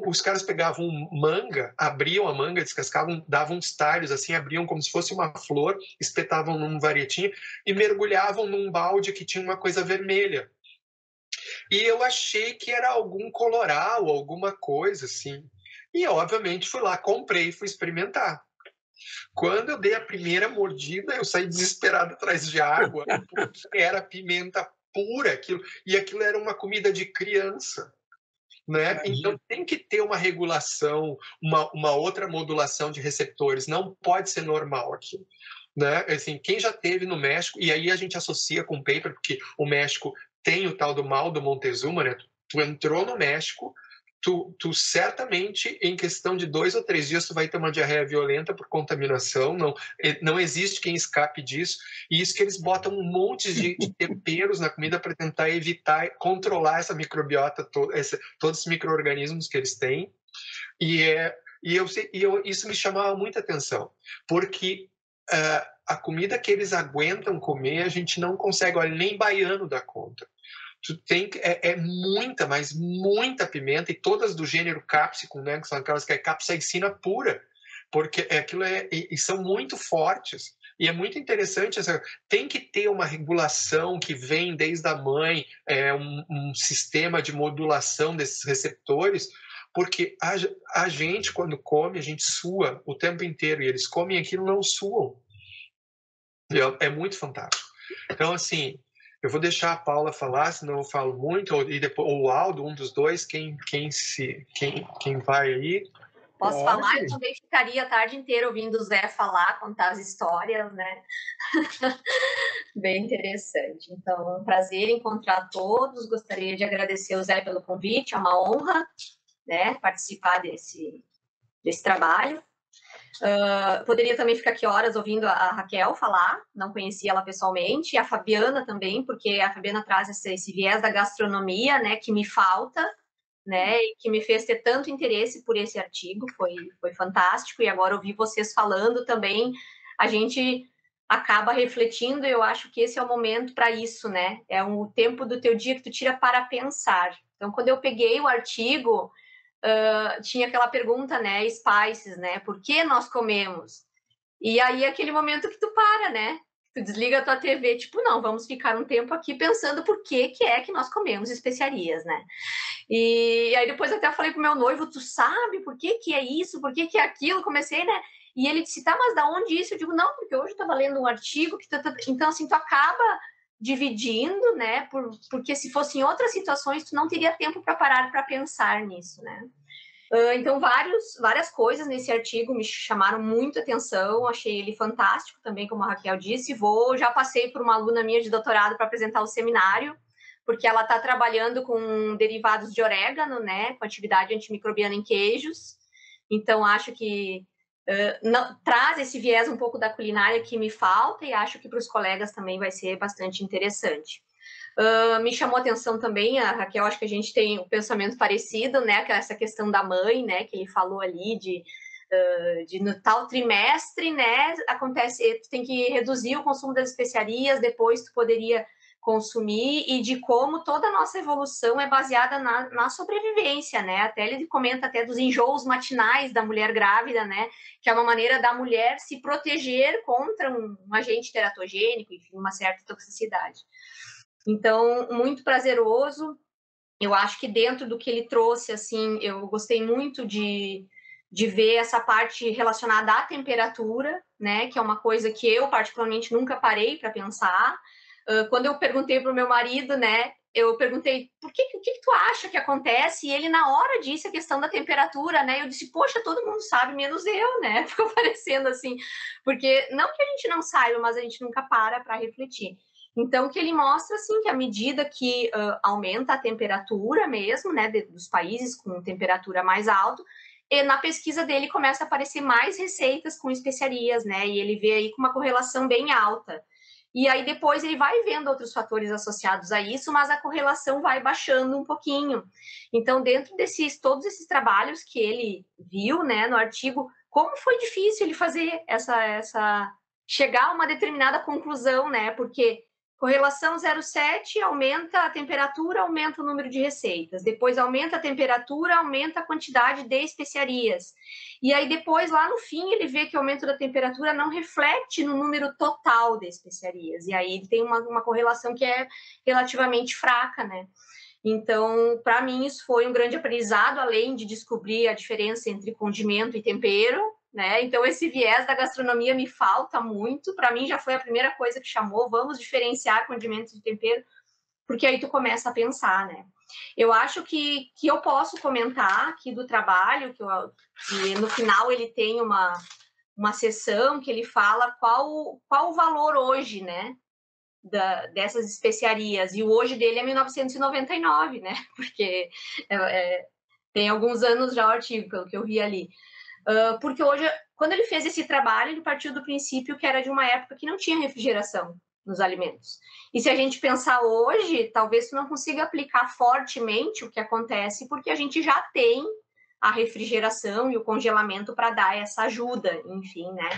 os caras pegavam manga, abriam a manga, descascavam, davam uns talhos, assim, abriam como se fosse uma flor, espetavam num varetinho e mergulhavam num balde que tinha uma coisa vermelha. E eu achei que era algum coloral, alguma coisa assim. E, obviamente, fui lá, comprei e fui experimentar. Quando eu dei a primeira mordida, eu saí desesperado atrás de água, porque era pimenta pura aquilo. E aquilo era uma comida de criança, né? Então, tem que ter uma regulação, uma outra modulação de receptores. Não pode ser normal aquilo. Né? Assim, quem já teve no México, e aí a gente associa com o paper, porque o México tem o tal do mal do Montezuma, né? Tu entrou no México, tu certamente, em questão de 2 ou 3 dias, tu vai ter uma diarreia violenta por contaminação, não existe quem escape disso, e isso que eles botam um monte de temperos na comida para tentar evitar, controlar essa microbiota, todos esses micro-organismos que eles têm, isso me chamava muita atenção, porque a comida que eles aguentam comer, a gente não consegue, olha, nem baiano dá conta. Muita, mas muita pimenta, e todas do gênero capsicum, né, que são aquelas que é capsaicina pura, porque e são muito fortes. E é muito interessante, tem que ter uma regulação que vem desde a mãe, um sistema de modulação desses receptores, porque a gente, quando come, a gente sua o tempo inteiro, e eles comem aquilo, não suam. É muito fantástico. Então, assim, eu vou deixar a Paula falar, senão eu falo muito, ou o Aldo, um dos dois, quem vai aí. Posso falar? Eu também ficaria a tarde inteira ouvindo o Zé falar, contar as histórias, né? Bem interessante. Então, é um prazer encontrar todos. Gostaria de agradecer o Zé pelo convite, é uma honra, né, participar desse trabalho. Poderia também ficar aqui horas ouvindo a Raquel falar, não conhecia ela pessoalmente, e a Fabiana também, porque a Fabiana traz esse viés da gastronomia, né, que me falta, né, e que me fez ter tanto interesse por esse artigo, foi fantástico, e agora ouvir vocês falando também, a gente acaba refletindo, e eu acho que esse é o momento para isso, né, é o tempo do teu dia que tu tira para pensar. Então, quando eu peguei o artigo, tinha aquela pergunta, né, spices, né, por que nós comemos? E aí, aquele momento que tu para, né, tu desliga a tua TV, tipo, não, vamos ficar um tempo aqui pensando por que é que nós comemos especiarias, né? E aí depois até falei pro meu noivo, tu sabe por que é isso, por que é aquilo? Comecei, né? E ele disse, tá, mas da onde isso? Eu digo, não, porque hoje eu tava lendo um artigo que... Então, assim, tu acaba dividindo, né? Porque se fossem outras situações, tu não teria tempo para parar para pensar nisso, né? Então, várias coisas nesse artigo me chamaram muito atenção, achei ele fantástico também, como a Raquel disse. Já passei por uma aluna minha de doutorado para apresentar o seminário, porque ela está trabalhando com derivados de orégano, né, com atividade antimicrobiana em queijos. Então, acho que traz esse viés um pouco da culinária que me falta e acho que para os colegas também vai ser bastante interessante. Me chamou a atenção também, a Raquel, acho que a gente tem um pensamento parecido, né, essa questão da mãe, né, que ele falou ali de no tal trimestre, né, acontece, tu tem que reduzir o consumo das especiarias, depois tu poderia consumir, e de como toda a nossa evolução é baseada na sobrevivência, né, até ele comenta até dos enjoos matinais da mulher grávida, né, que é uma maneira da mulher se proteger contra um agente teratogênico, enfim, uma certa toxicidade. Então, muito prazeroso. Eu acho que dentro do que ele trouxe, assim, eu gostei muito de ver essa parte relacionada à temperatura, né, que é uma coisa que eu particularmente nunca parei para pensar. Quando eu perguntei para o meu marido, né, eu perguntei o que tu acha que acontece, e ele na hora disse a questão da temperatura, né, eu disse, poxa, todo mundo sabe, menos eu, né, ficou parecendo assim, porque não que a gente não saiba, mas a gente nunca para refletir. Então, que ele mostra, assim, que à medida que aumenta a temperatura mesmo, né, dos países com temperatura mais alta, e na pesquisa dele começa a aparecer mais receitas com especiarias, né, e ele vê aí com uma correlação bem alta. E aí depois ele vai vendo outros fatores associados a isso, mas a correlação vai baixando um pouquinho. Então, dentro todos esses trabalhos que ele viu, né, no artigo, como foi difícil ele fazer chegar a uma determinada conclusão, né, porque correlação 0,7 aumenta a temperatura, aumenta o número de receitas. Depois aumenta a temperatura, aumenta a quantidade de especiarias. E aí depois, lá no fim, ele vê que o aumento da temperatura não reflete no número total de especiarias. E aí ele tem uma correlação que é relativamente fraca, né? Então, para mim, isso foi um grande aprendizado, além de descobrir a diferença entre condimento e tempero, né? Então, esse viés da gastronomia me falta muito. Para mim, já foi a primeira coisa que chamou, vamos diferenciar condimentos de tempero, porque aí tu começa a pensar, né? Eu acho que eu posso comentar aqui do trabalho, que no final ele tem uma sessão que ele fala qual o valor hoje, né? Dessas especiarias, e o hoje dele é 1999, né? Porque tem alguns anos já o artigo, pelo que eu vi ali. Porque hoje, quando ele fez esse trabalho, ele partiu do princípio que era de uma época que não tinha refrigeração nos alimentos. E se a gente pensar hoje, talvez tu não consiga aplicar fortemente o que acontece, porque a gente já tem a refrigeração e o congelamento para dar essa ajuda, enfim, né?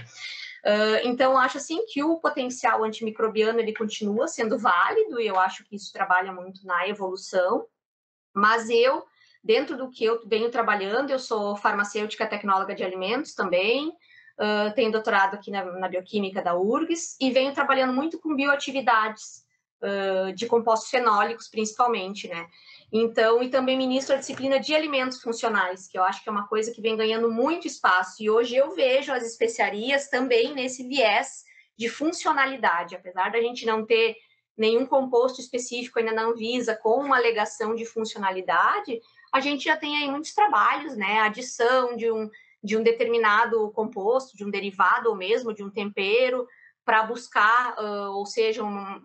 Então, acho assim que o potencial antimicrobiano ele continua sendo válido, e eu acho que isso trabalha muito na evolução, mas dentro do que eu venho trabalhando, eu sou farmacêutica tecnóloga de alimentos também, tenho doutorado aqui na bioquímica da URGS, e venho trabalhando muito com bioatividades de compostos fenólicos, principalmente, né? Então, e também ministro a disciplina de alimentos funcionais, que eu acho que é uma coisa que vem ganhando muito espaço. E hoje eu vejo as especiarias também nesse viés de funcionalidade. Apesar da gente não ter nenhum composto específico ainda na Anvisa com uma alegação de funcionalidade, a gente já tem aí muitos trabalhos, né? A adição de um determinado composto, de um derivado ou mesmo de um tempero, para buscar, ou seja, um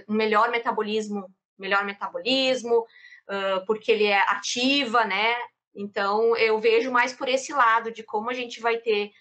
melhor metabolismo, porque ele é ativa, né? Então, eu vejo mais por esse lado de como a gente vai ter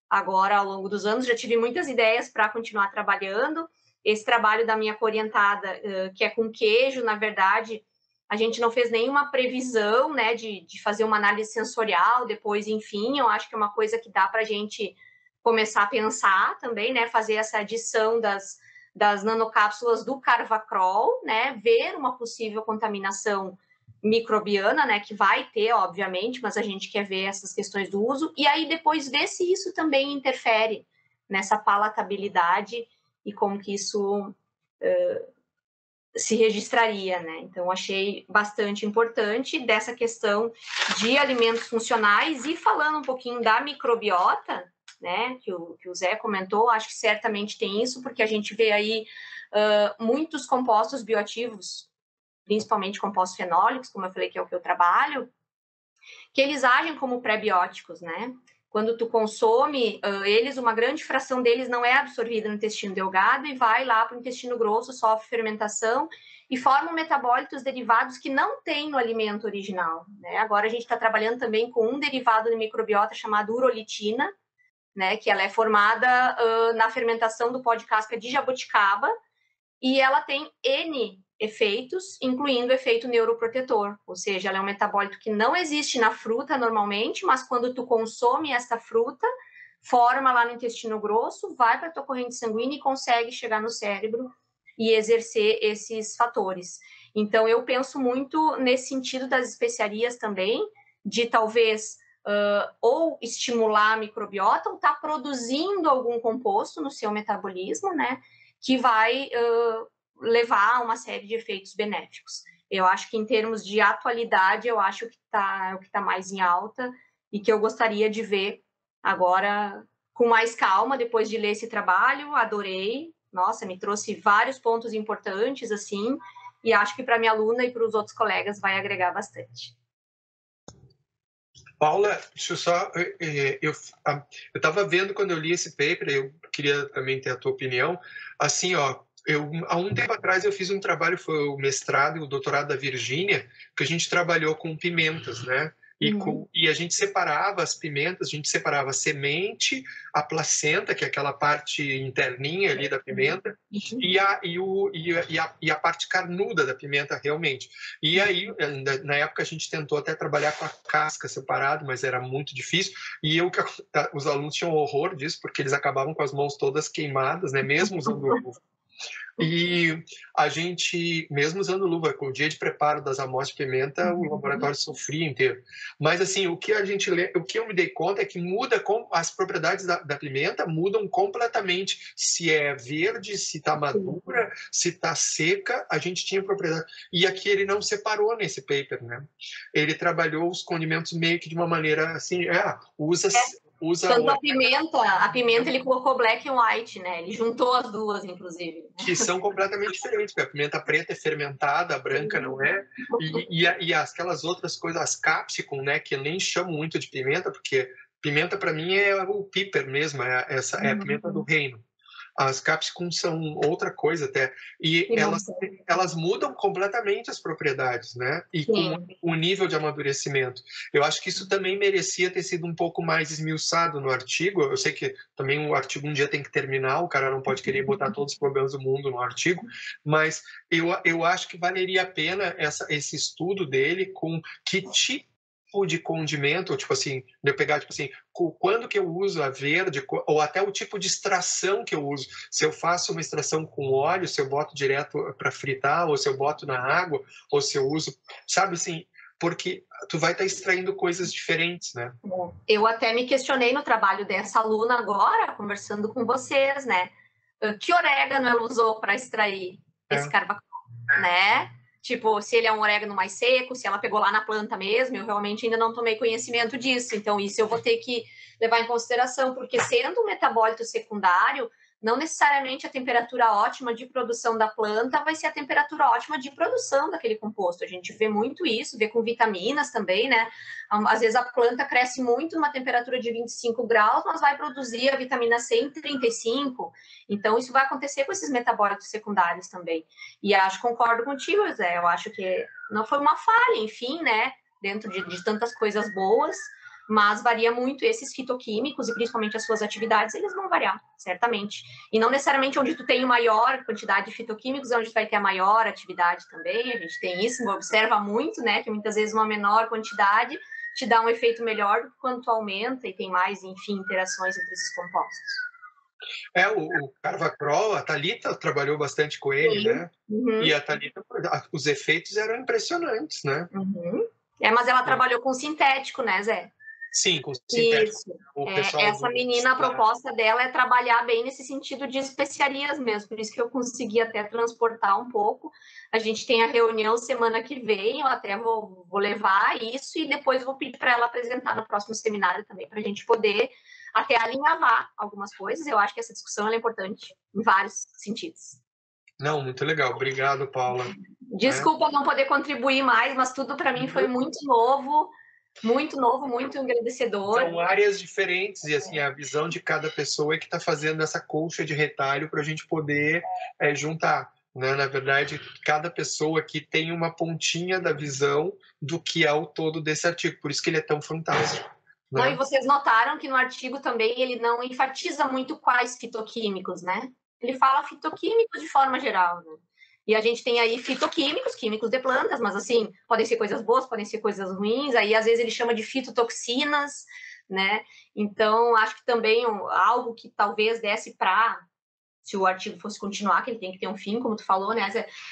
agora, ao longo dos anos. Já tive muitas ideias para continuar trabalhando. Esse trabalho da minha co-orientada, que é com queijo, na verdade, a gente não fez nenhuma previsão, né, de fazer uma análise sensorial depois, enfim, eu acho que é uma coisa que dá para a gente começar a pensar também, né, fazer essa adição das nanocápsulas do Carvacrol, né, ver uma possível contaminação microbiana, né, que vai ter, obviamente, mas a gente quer ver essas questões do uso, e aí depois ver se isso também interfere nessa palatabilidade e como que isso se registraria, né? Então, achei bastante importante dessa questão de alimentos funcionais, e falando um pouquinho da microbiota, né, que o Zé comentou, acho que certamente tem isso, porque a gente vê aí muitos compostos bioativos, principalmente compostos fenólicos, como eu falei que é o que eu trabalho, que eles agem como pré-bióticos, né? Quando tu consome eles, uma grande fração deles não é absorvida no intestino delgado e vai lá para o intestino grosso, sofre fermentação e formam metabólitos derivados que não tem no alimento original, né? Agora a gente está trabalhando também com um derivado de microbiota chamado urolitina, né? Que ela é formada na fermentação do pó de casca de jabuticaba e ela tem N efeitos, incluindo o efeito neuroprotetor, ou seja, ela é um metabólito que não existe na fruta normalmente, mas quando tu consome esta fruta, forma lá no intestino grosso, vai para a tua corrente sanguínea e consegue chegar no cérebro e exercer esses fatores. Então, eu penso muito nesse sentido das especiarias também, de talvez ou estimular a microbiota ou estar produzindo algum composto no seu metabolismo, né, que vai levar a uma série de efeitos benéficos. Eu acho que em termos de atualidade, eu acho que o que está mais em alta e que eu gostaria de ver agora com mais calma, depois de ler esse trabalho, adorei, nossa, me trouxe vários pontos importantes, assim, e acho que para minha aluna e para os outros colegas vai agregar bastante. Paula, deixa eu só... Eu estava vendo quando eu li esse paper, eu queria também ter a tua opinião, assim, ó, há um tempo atrás eu fiz um trabalho, foi o mestrado e o doutorado da Virgínia, que a gente trabalhou com pimentas, né? E a gente separava as pimentas, a gente separava a semente, a placenta, que é aquela parte interninha ali da pimenta, e a parte carnuda da pimenta realmente. E aí, na época, a gente tentou até trabalhar com a casca separada, mas era muito difícil. E os alunos tinham horror disso, porque eles acabavam com as mãos todas queimadas, né? Mesmo usando luva. E a gente, mesmo usando luva, com o dia de preparo das amostras de pimenta, o laboratório sofria inteiro. Mas assim, o que eu me dei conta é que as propriedades da pimenta mudam completamente. Se é verde, se está madura, se está seca, a gente tinha propriedade. E aqui ele não separou nesse paper, né? Ele trabalhou os condimentos meio que de uma maneira assim, usa tanto a pimenta ele colocou black and white, né? Ele juntou as duas, inclusive. Que são completamente diferentes, porque a pimenta preta é fermentada, a branca não é. E aquelas outras coisas, as capsicum, né? Que eu nem chamo muito de pimenta, porque pimenta para mim é o piper mesmo, é a pimenta do reino. As capsicum são outra coisa até. E elas mudam completamente as propriedades, né? E com o nível de amadurecimento. Eu acho que isso também merecia ter sido um pouco mais esmiuçado no artigo. Eu sei que também o artigo um dia tem que terminar, o cara não pode querer botar todos os problemas do mundo no artigo, mas eu acho que valeria a pena esse estudo dele com que tipo de condimento, tipo assim, de eu pegar, tipo assim, quando que eu uso a verde, ou até o tipo de extração que eu uso. Se eu faço uma extração com óleo, se eu boto direto para fritar, ou se eu boto na água, ou se eu uso, sabe assim, porque tu vai estar extraindo coisas diferentes, né? Eu até me questionei no trabalho dessa aluna agora, conversando com vocês, né? Que orégano ela usou para extrair esse carvacrol, né? Tipo, se ele é um orégano mais seco, se ela pegou lá na planta mesmo, eu realmente ainda não tomei conhecimento disso. Então, isso eu vou ter que levar em consideração, porque sendo um metabólito secundário, não necessariamente a temperatura ótima de produção da planta vai ser a temperatura ótima de produção daquele composto. A gente vê muito isso, vê com vitaminas também, né? Às vezes a planta cresce muito numa temperatura de 25 graus, mas vai produzir a vitamina C em 35. Então, isso vai acontecer com esses metabólitos secundários também. E concordo contigo, Zé, eu acho que não foi uma falha, enfim, né? Dentro de tantas coisas boas, mas varia muito esses fitoquímicos e principalmente as suas atividades, eles vão variar, certamente. E não necessariamente onde tu tem maior quantidade de fitoquímicos é onde tu vai ter a maior atividade também, a gente tem isso, observa muito, né, que muitas vezes uma menor quantidade te dá um efeito melhor do que quando tu aumenta e tem mais, enfim, interações entre esses compostos. O carvacrol, a Thalita trabalhou bastante com ele, né? E a Thalita, os efeitos eram impressionantes, né? Mas ela trabalhou com sintético, né, Zé? Sim, com sintético. Isso. Essa menina, a proposta dela é trabalhar bem nesse sentido de especiarias mesmo, por isso que eu consegui até transportar um pouco. A gente tem a reunião semana que vem, eu até vou levar isso e depois vou pedir para ela apresentar no próximo seminário também, para a gente poder até alinhavar algumas coisas. Eu acho que essa discussão é importante em vários sentidos. Não, muito legal. Obrigado, Paula. Desculpa não poder contribuir mais, mas tudo para mim foi muito novo. Muito novo, muito engrandecedor. São áreas diferentes e assim a visão de cada pessoa é que está fazendo essa colcha de retalho para a gente poder juntar. Né? Na verdade, cada pessoa aqui tem uma pontinha da visão do que é o todo desse artigo, por isso que ele é tão fantástico. Né? Não, e vocês notaram que no artigo também ele não enfatiza muito quais fitoquímicos, né? Ele fala fitoquímicos de forma geral, né? E a gente tem aí fitoquímicos, químicos de plantas, mas assim, podem ser coisas boas, podem ser coisas ruins, aí às vezes ele chama de fitotoxinas, né? Então, acho que também algo que talvez desse para, se o artigo fosse continuar, que ele tem que ter um fim, como tu falou, né?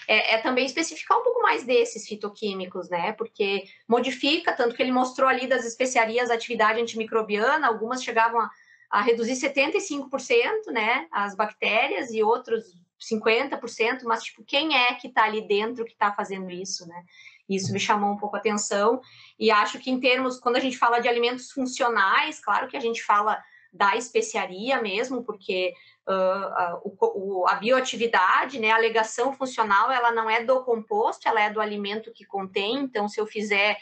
É também especificar um pouco mais desses fitoquímicos, né? Porque modifica, tanto que ele mostrou ali das especiarias a atividade antimicrobiana, algumas chegavam a reduzir 75%, né? As bactérias e outros 50%, mas, tipo, quem é que está ali dentro que está fazendo isso, né? Isso me chamou um pouco a atenção e acho que em termos, quando a gente fala de alimentos funcionais, claro que a gente fala da especiaria mesmo, porque a bioatividade, né, a alegação funcional, ela não é do composto, ela é do alimento que contém. Então, se eu fizer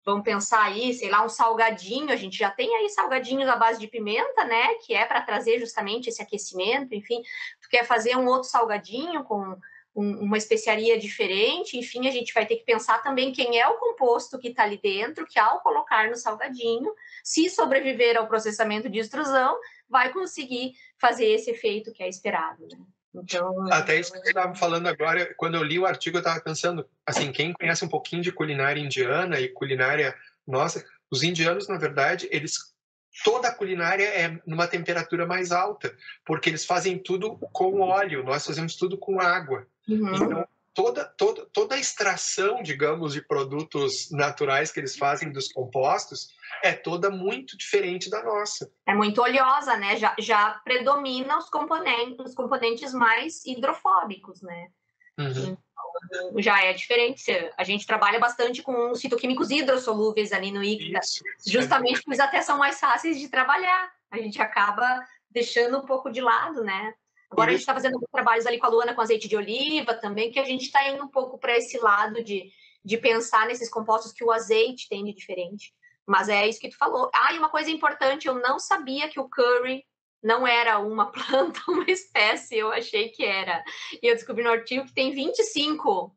vamos pensar aí, sei lá, um salgadinho, a gente já tem aí salgadinhos à base de pimenta, né, que é para trazer justamente esse aquecimento, enfim, tu quer fazer um outro salgadinho com uma especiaria diferente, enfim, a gente vai ter que pensar também quem é o composto que está ali dentro, que ao colocar no salgadinho, se sobreviver ao processamento de extrusão, vai conseguir fazer esse efeito que é esperado, né? Então, até isso que você estava falando agora, quando eu li o artigo, eu estava pensando, assim, quem conhece um pouquinho de culinária indiana e culinária nossa, os indianos, na verdade, toda a culinária é numa temperatura mais alta, porque eles fazem tudo com óleo, nós fazemos tudo com água. Então, toda a extração, digamos, de produtos naturais que eles fazem dos compostos é toda muito diferente da nossa. É muito oleosa, né? Já predomina os componentes mais hidrofóbicos, né? Uhum. Então, já é diferente. A gente trabalha bastante com os fitoquímicos hidrossolúveis ali no ICTA, justamente porque eles até são mais fáceis de trabalhar. A gente acaba deixando um pouco de lado, né? Agora a gente está fazendo trabalhos ali com a Luana com azeite de oliva também, que a gente está indo um pouco para esse lado de pensar nesses compostos que o azeite tem de diferente. Mas é isso que tu falou. E uma coisa importante, eu não sabia que o curry não era uma planta, uma espécie, eu achei que era. E eu descobri no artigo que tem 25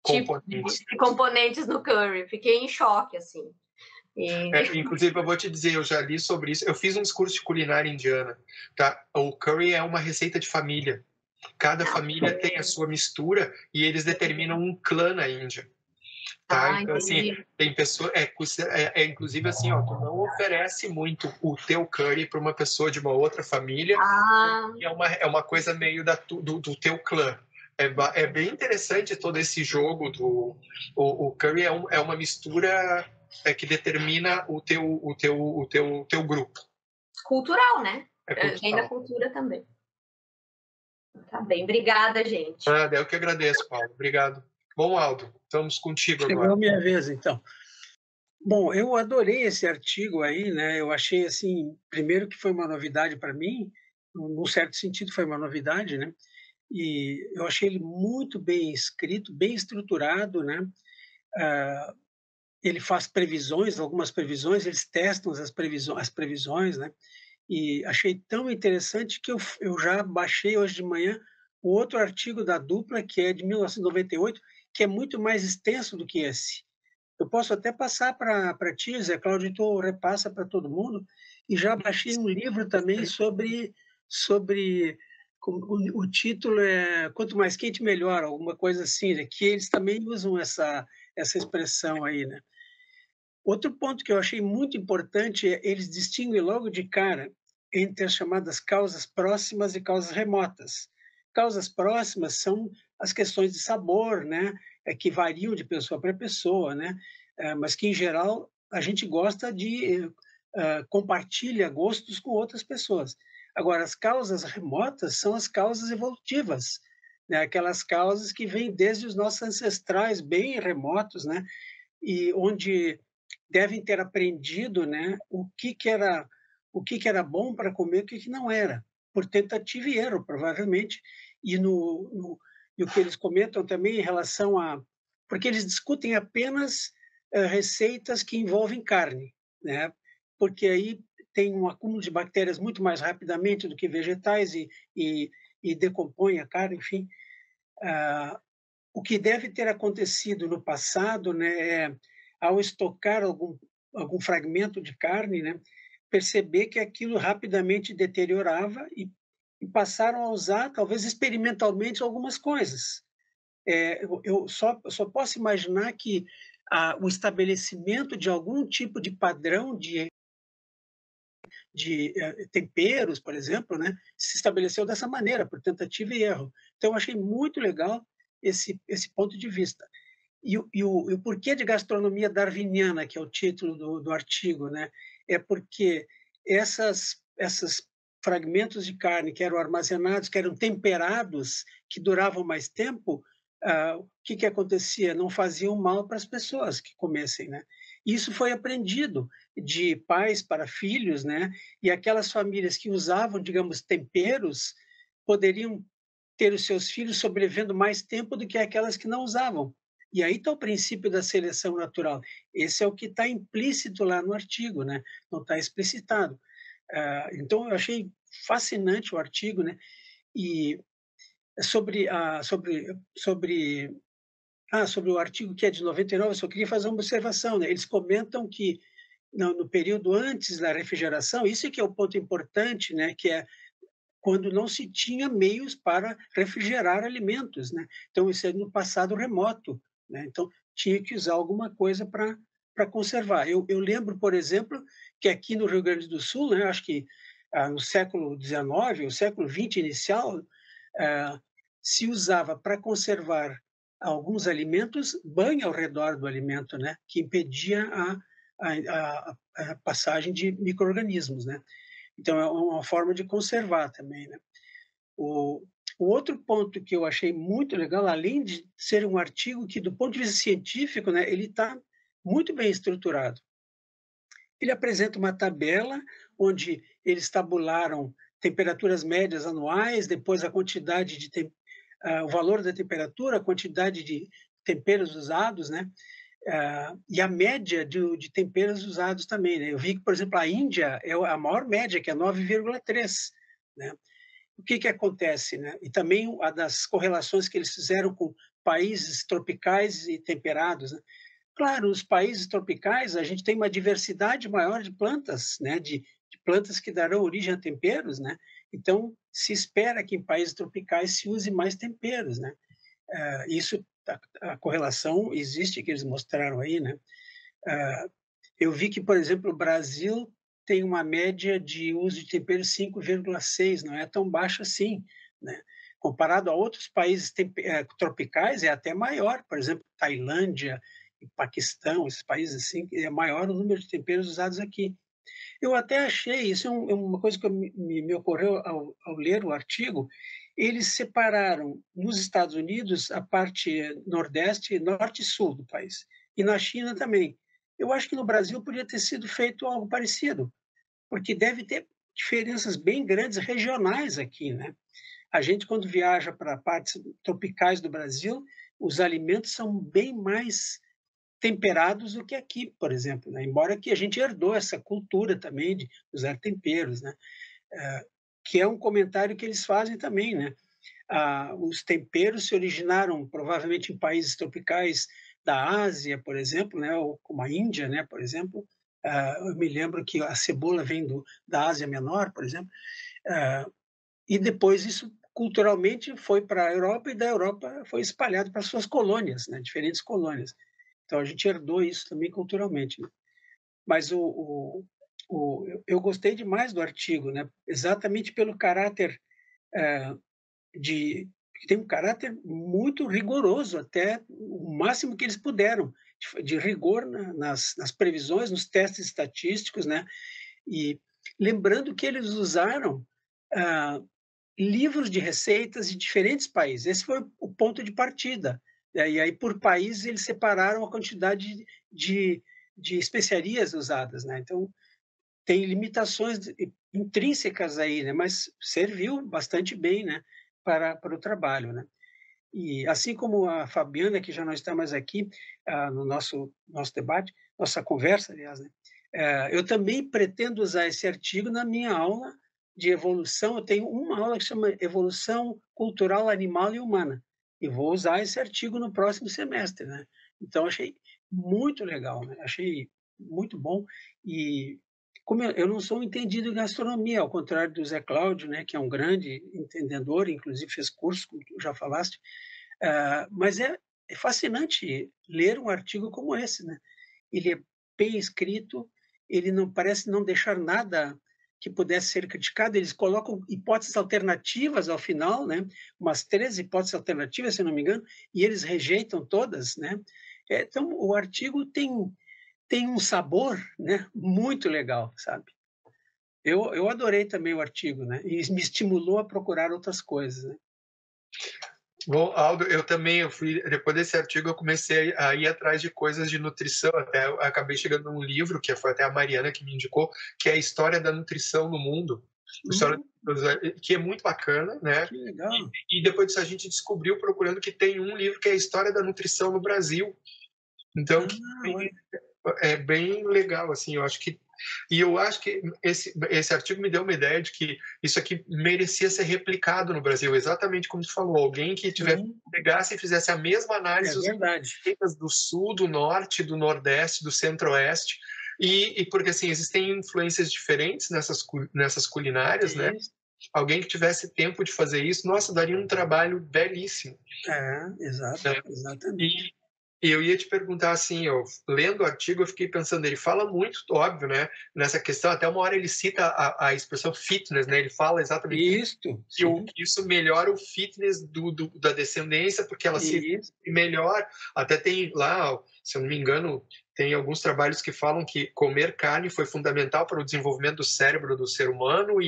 tipos de componentes no curry. Fiquei em choque, assim. Inclusive, eu vou te dizer, eu já li sobre isso. Eu fiz um curso de culinária indiana. Tá? O curry é uma receita de família. Cada família tem a sua mistura e eles determinam um clã na Índia. Tá? Então, assim, tem pessoa, inclusive assim, ó, tu não oferece muito o teu curry para uma pessoa de uma outra família. É uma coisa meio do teu clã. É bem interessante todo esse jogo o curry é uma mistura que determina o teu grupo. Cultural, né? Cultural. Vem da cultura também. Tá bem, obrigada, gente. Eu que agradeço, Paulo. Obrigado. Bom, Aldo, estamos contigo agora. Chegou a minha vez, então. Bom, eu adorei esse artigo aí, né? Eu achei, assim, primeiro que foi uma novidade para mim, num certo sentido foi uma novidade, né? E eu achei ele muito bem escrito, bem estruturado, né? Ele faz previsões, algumas previsões, eles testam as previsões, né? E achei tão interessante que eu já baixei hoje de manhã o outro artigo da Dupla, que é de 1998, que é muito mais extenso do que esse. Eu posso até passar para ti, Zé Cláudio, tu repassa para todo mundo, e já baixei um livro também sobre o título é Quanto Mais Quente, Melhor, alguma coisa assim, né? Que eles também usam essa expressão aí, né? Outro ponto que eu achei muito importante é eles distinguem logo de cara entre as chamadas causas próximas e causas remotas. Causas próximas são as questões de sabor, né? Que variam de pessoa para pessoa, né? Mas que, em geral, a gente gosta de compartilha gostos com outras pessoas. Agora, as causas remotas são as causas evolutivas, né? Aquelas causas que vêm desde os nossos ancestrais bem remotos, né? E onde devem ter aprendido, né, o que era bom para comer, o que não era, por tentativa e erro, provavelmente. E o que eles comentam também em relação a... Porque eles discutem apenas receitas que envolvem carne, né? Porque aí tem um acúmulo de bactérias muito mais rapidamente do que vegetais e decompõe a carne, enfim. O que deve ter acontecido no passado, né, é, ao estocar algum fragmento de carne, né, perceber que aquilo rapidamente deteriorava e passaram a usar, talvez experimentalmente, algumas coisas. Eu só posso imaginar que o estabelecimento de algum tipo de padrão de temperos, por exemplo, né, se estabeleceu dessa maneira, por tentativa e erro. Então, eu achei muito legal esse ponto de vista. E o porquê de gastronomia darwiniana, que é o título do artigo, né, é porque essas fragmentos de carne que eram armazenados, que eram temperados, que duravam mais tempo, o que acontecia? Não faziam mal para as pessoas que comessem, né? Isso foi aprendido de pais para filhos, né? E aquelas famílias que usavam, digamos, temperos, poderiam ter os seus filhos sobrevivendo mais tempo do que aquelas que não usavam. E aí está o princípio da seleção natural. Esse é o que está implícito lá no artigo, né? Não está explicitado. Então, eu achei fascinante o artigo, né? E sobre o artigo que é de 99, eu só queria fazer uma observação, né? Eles comentam que no período antes da refrigeração, isso é que é o ponto importante, né? Que é quando não se tinha meios para refrigerar alimentos, né? Então, isso é no passado remoto, né? Então, tinha que usar alguma coisa para conservar. Eu lembro, por exemplo, que aqui no Rio Grande do Sul, né, acho que no século XIX, o século XX inicial, se usava para conservar alguns alimentos banho ao redor do alimento, né, que impedia a passagem de micro-organismos, né? Então, é uma forma de conservar também, né? O, o outro ponto que eu achei muito legal, além de ser um artigo que, do ponto de vista científico, né, ele está muito bem estruturado. Ele apresenta uma tabela onde eles tabularam temperaturas médias anuais, depois a quantidade o valor da temperatura, a quantidade de temperos usados, né? E a média de temperos usados também, né? Eu vi que, por exemplo, a Índia é a maior média, que é 9,3, né? O que acontece, né? E também a das correlações que eles fizeram com países tropicais e temperados, né? Claro, nos países tropicais a gente tem uma diversidade maior de plantas, né? De plantas que darão origem a temperos, né? Então, se espera que em países tropicais se use mais temperos, né? Isso, a correlação existe, que eles mostraram aí, né? Eu vi que, por exemplo, o Brasil tem uma média de uso de tempero 5,6, não é tão baixa assim, né? Comparado a outros países tropicais, é até maior, por exemplo, Tailândia e Paquistão, esses países assim, é maior o número de temperos usados aqui. Eu até achei, isso é uma coisa que me ocorreu ao ler o artigo, eles separaram nos Estados Unidos a parte nordeste, norte e sul do país, e na China também. Eu acho que no Brasil podia ter sido feito algo parecido, porque deve ter diferenças bem grandes regionais aqui, né? A gente, quando viaja para partes tropicais do Brasil, os alimentos são bem mais temperados do que aqui, por exemplo, né? Embora que a gente herdou essa cultura também de usar temperos, né? Que é um comentário que eles fazem também, né? Os temperos se originaram provavelmente em países tropicais da Ásia, por exemplo, né? Ou como a Índia, né? Por exemplo, eu me lembro que a cebola vem da Ásia Menor, por exemplo, e depois isso culturalmente foi para a Europa e da Europa foi espalhado para suas colônias, né? Diferentes colônias. Então a gente herdou isso também culturalmente, né? Mas eu gostei demais do artigo, né? Exatamente pelo caráter que tem um caráter muito rigoroso, até o máximo que eles puderam, de rigor nas previsões, nos testes estatísticos, né? E lembrando que eles usaram livros de receitas de diferentes países. Esse foi o ponto de partida. E aí, por países, eles separaram a quantidade de especiarias usadas, né? Então, tem limitações intrínsecas aí, né? Mas serviu bastante bem, né? Para o trabalho, né? E assim como a Fabiana, que já não está mais aqui no nosso debate, nossa conversa, aliás, né? Eu também pretendo usar esse artigo na minha aula de evolução. Eu tenho uma aula que chama Evolução Cultural Animal e Humana, e vou usar esse artigo no próximo semestre, né? Então, achei muito legal, né? Achei muito bom. E como eu não sou um entendido em gastronomia, ao contrário do Zé Cláudio, né, que é um grande entendedor, inclusive fez curso, como tu já falaste, mas é fascinante ler um artigo como esse, né? Ele é bem escrito, ele não parece não deixar nada que pudesse ser criticado. Eles colocam hipóteses alternativas ao final, né? Umas 13 hipóteses alternativas, se não me engano, e eles rejeitam todas, né? Então, o artigo tem um sabor, né, muito legal, sabe? Eu adorei também o artigo, né? E me estimulou a procurar outras coisas, né? Bom, Aldo, depois desse artigo, eu comecei a ir atrás de coisas de nutrição, até eu acabei chegando num livro, que foi até a Mariana que me indicou, que é a História da Nutrição no Mundo, que é muito bacana, né? Que legal. E depois disso a gente descobriu, procurando, que tem um livro que é a História da Nutrição no Brasil. Então, é bem legal, assim, eu acho que esse artigo me deu uma ideia de que isso aqui merecia ser replicado no Brasil, exatamente como tu falou, alguém que pegasse e fizesse a mesma análise do Sul, do Norte, do Nordeste, do Centro-Oeste, e porque assim, existem influências diferentes nessas culinárias, né? Alguém que tivesse tempo de fazer isso, nossa, daria um trabalho belíssimo. Exatamente. E eu ia te perguntar assim, lendo o artigo, eu fiquei pensando, ele fala muito, óbvio, né, nessa questão, até uma hora ele cita a expressão fitness, né, ele fala exatamente que isso melhora o fitness da descendência, porque ela se melhor, até tem lá, se eu não me engano, tem alguns trabalhos que falam que comer carne foi fundamental para o desenvolvimento do cérebro do ser humano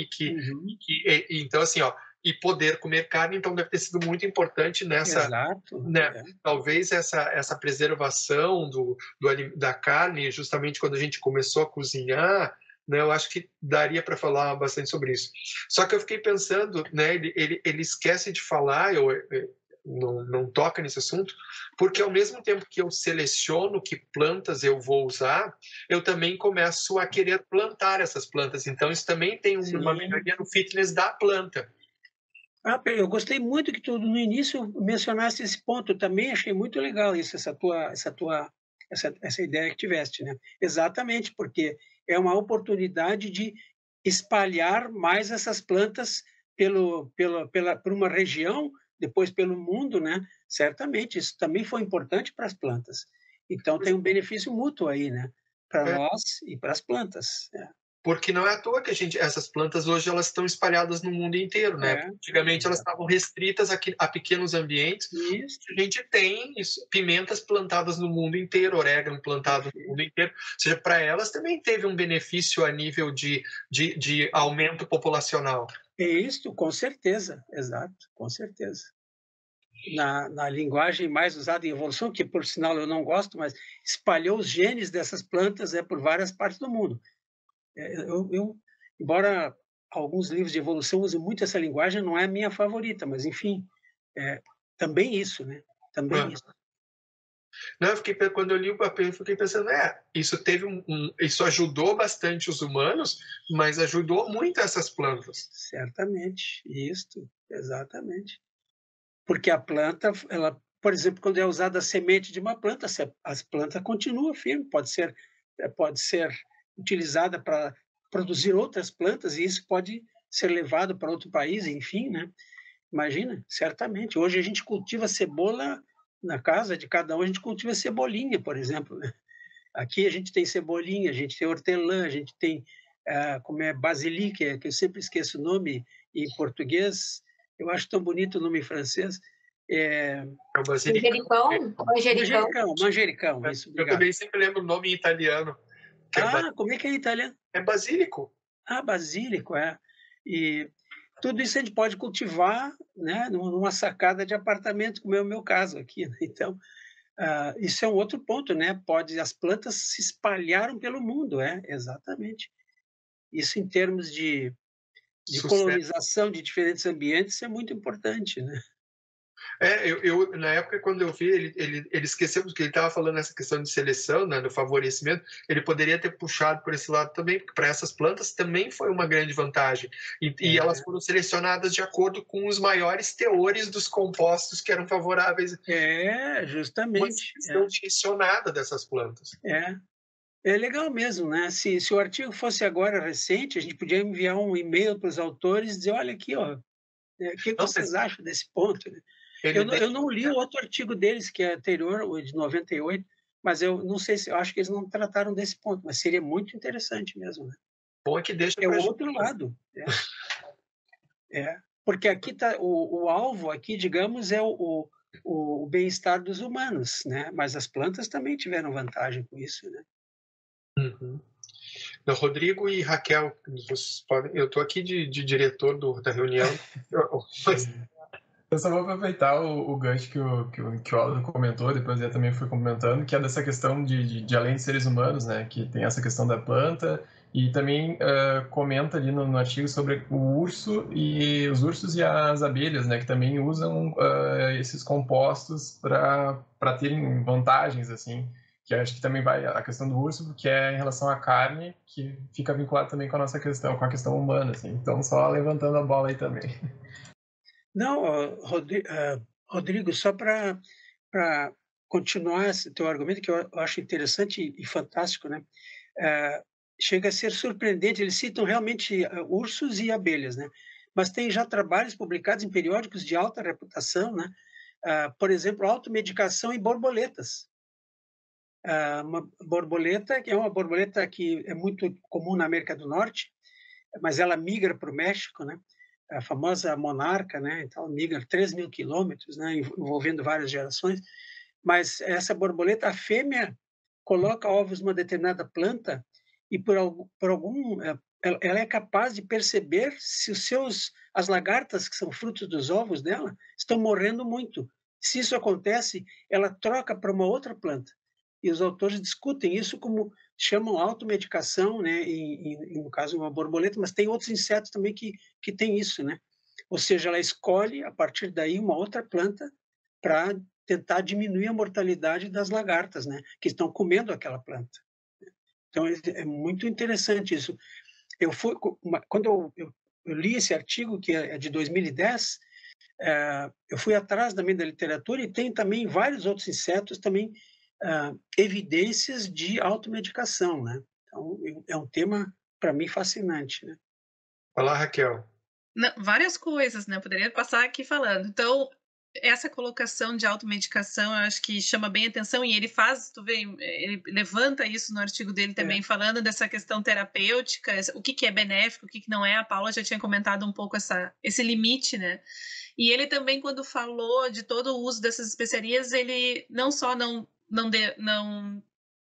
então assim, e poder comer carne, então deve ter sido muito importante nessa, né? Talvez essa preservação da carne, justamente quando a gente começou a cozinhar, né? Eu acho que daria para falar bastante sobre isso. Só que eu fiquei pensando, né? Ele esquece de falar, não toca nesse assunto, porque ao mesmo tempo que eu seleciono que plantas eu vou usar, eu também começo a querer plantar essas plantas. Então isso também tem uma melhoria no fitness da planta. Eu gostei muito que tu no início mencionaste esse ponto. Eu também achei muito legal isso, essa ideia que tiveste, né? Exatamente, porque é uma oportunidade de espalhar mais essas plantas por uma região, depois pelo mundo, né? Certamente, isso também foi importante para as plantas. Então tem um benefício mútuo aí, né? Para nós e para as plantas. Porque não é à toa que essas plantas hoje elas estão espalhadas no mundo inteiro, né? Antigamente elas estavam restritas a pequenos ambientes. A gente tem pimentas plantadas no mundo inteiro, orégano plantado no mundo inteiro. Ou seja, para elas também teve um benefício a nível de aumento populacional. É isso, com certeza, exato, com certeza. Na linguagem mais usada em evolução, que por sinal eu não gosto, mas espalhou os genes dessas plantas por várias partes do mundo. Embora alguns livros de evolução usem muito essa linguagem, não é a minha favorita, mas enfim, também isso, né? Também isso. Não, quando eu li o papel, eu fiquei pensando, isso ajudou bastante os humanos, mas ajudou muito essas plantas. Certamente, isso, exatamente. Porque a planta, ela, por exemplo, quando é usada a semente de uma planta, a planta continua firme, pode ser utilizada para produzir outras plantas, e isso pode ser levado para outro país, enfim, né? Imagina, certamente. Hoje a gente cultiva cebola na casa de cada um, a gente cultiva cebolinha, por exemplo, né? Aqui a gente tem cebolinha, a gente tem hortelã, a gente tem como é basilic, que eu sempre esqueço o nome em português, eu acho tão bonito o nome em francês. O manjericão. Manjericão, isso, obrigado. Eu também sempre lembro o nome em italiano. Como é que é em italiano? É basílico. Basílico, E tudo isso a gente pode cultivar, né, numa sacada de apartamento, como é o meu caso aqui, né? Então, isso é um outro ponto, né? As plantas se espalharam pelo mundo, exatamente. Isso em termos de colonização de diferentes ambientes é muito importante, né? Na época, quando eu vi, ele esqueceu, porque ele estava falando nessa questão de seleção, né, do favorecimento, ele poderia ter puxado por esse lado também, porque para essas plantas também foi uma grande vantagem. E elas foram selecionadas de acordo com os maiores teores dos compostos que eram favoráveis. Justamente. Uma seleção direcionada dessas plantas. É legal mesmo, né? Se o artigo fosse agora recente, a gente podia enviar um e-mail para os autores e dizer, olha aqui, ó, o que vocês acham desse ponto? Né? Eu não li o outro artigo deles, que é anterior, o de 98, mas eu não sei se, eu acho que eles não trataram desse ponto, mas seria muito interessante mesmo, né? Bom é que deixa o outro lado. Porque aqui tá o alvo aqui, digamos, é o bem-estar dos humanos, né? Mas as plantas também tiveram vantagem com isso, né? Uhum. Então, Rodrigo e Raquel, vocês podem, eu estou aqui de diretor da reunião. Eu só vou aproveitar o gancho que o Aldo comentou, depois eu também fui comentando, que é dessa questão de além de seres humanos, né, que tem essa questão da planta, e também comenta ali no artigo sobre os ursos e as abelhas, né, que também usam esses compostos para terem vantagens, assim, que acho que também vai a questão do urso, porque é em relação à carne, que fica vinculado também com a nossa questão, com a questão humana, assim. Então, só levantando a bola aí também. Não, Rodrigo, só para continuar esse teu argumento, que eu acho interessante e fantástico, né? Chega a ser surpreendente, eles citam realmente ursos e abelhas, né? Mas tem já trabalhos publicados em periódicos de alta reputação, né? Por exemplo, automedicação em borboletas. Uma borboleta, que é uma borboleta que é muito comum na América do Norte, mas ela migra para o México, né? A famosa monarca, né? Então migra 3.000 quilômetros, né? Envolvendo várias gerações. Mas essa borboleta, a fêmea, coloca ovos numa determinada planta e por algum ela é capaz de perceber se as lagartas que são frutos dos ovos dela estão morrendo muito. Se isso acontece, ela troca para uma outra planta. E os autores discutem isso como chamam automedicação, né? No caso uma borboleta, mas tem outros insetos também que tem isso, né? Ou seja, ela escolhe a partir daí uma outra planta para tentar diminuir a mortalidade das lagartas, né? Que estão comendo aquela planta. Então é muito interessante isso. Quando eu li esse artigo que é de 2010, eu fui atrás também da literatura e tem também vários outros insetos também evidências de automedicação, né? Então é um tema para mim fascinante, né? Olá, Raquel. Não, várias coisas, né? Eu poderia passar aqui falando. Então, essa colocação de automedicação, eu acho que chama bem atenção e ele faz, tu vê, ele levanta isso no artigo dele também, falando dessa questão terapêutica, o que é benéfico, o que não é. A Paula já tinha comentado um pouco esse limite, né? E ele também, quando falou de todo o uso dessas especiarias, ele não só não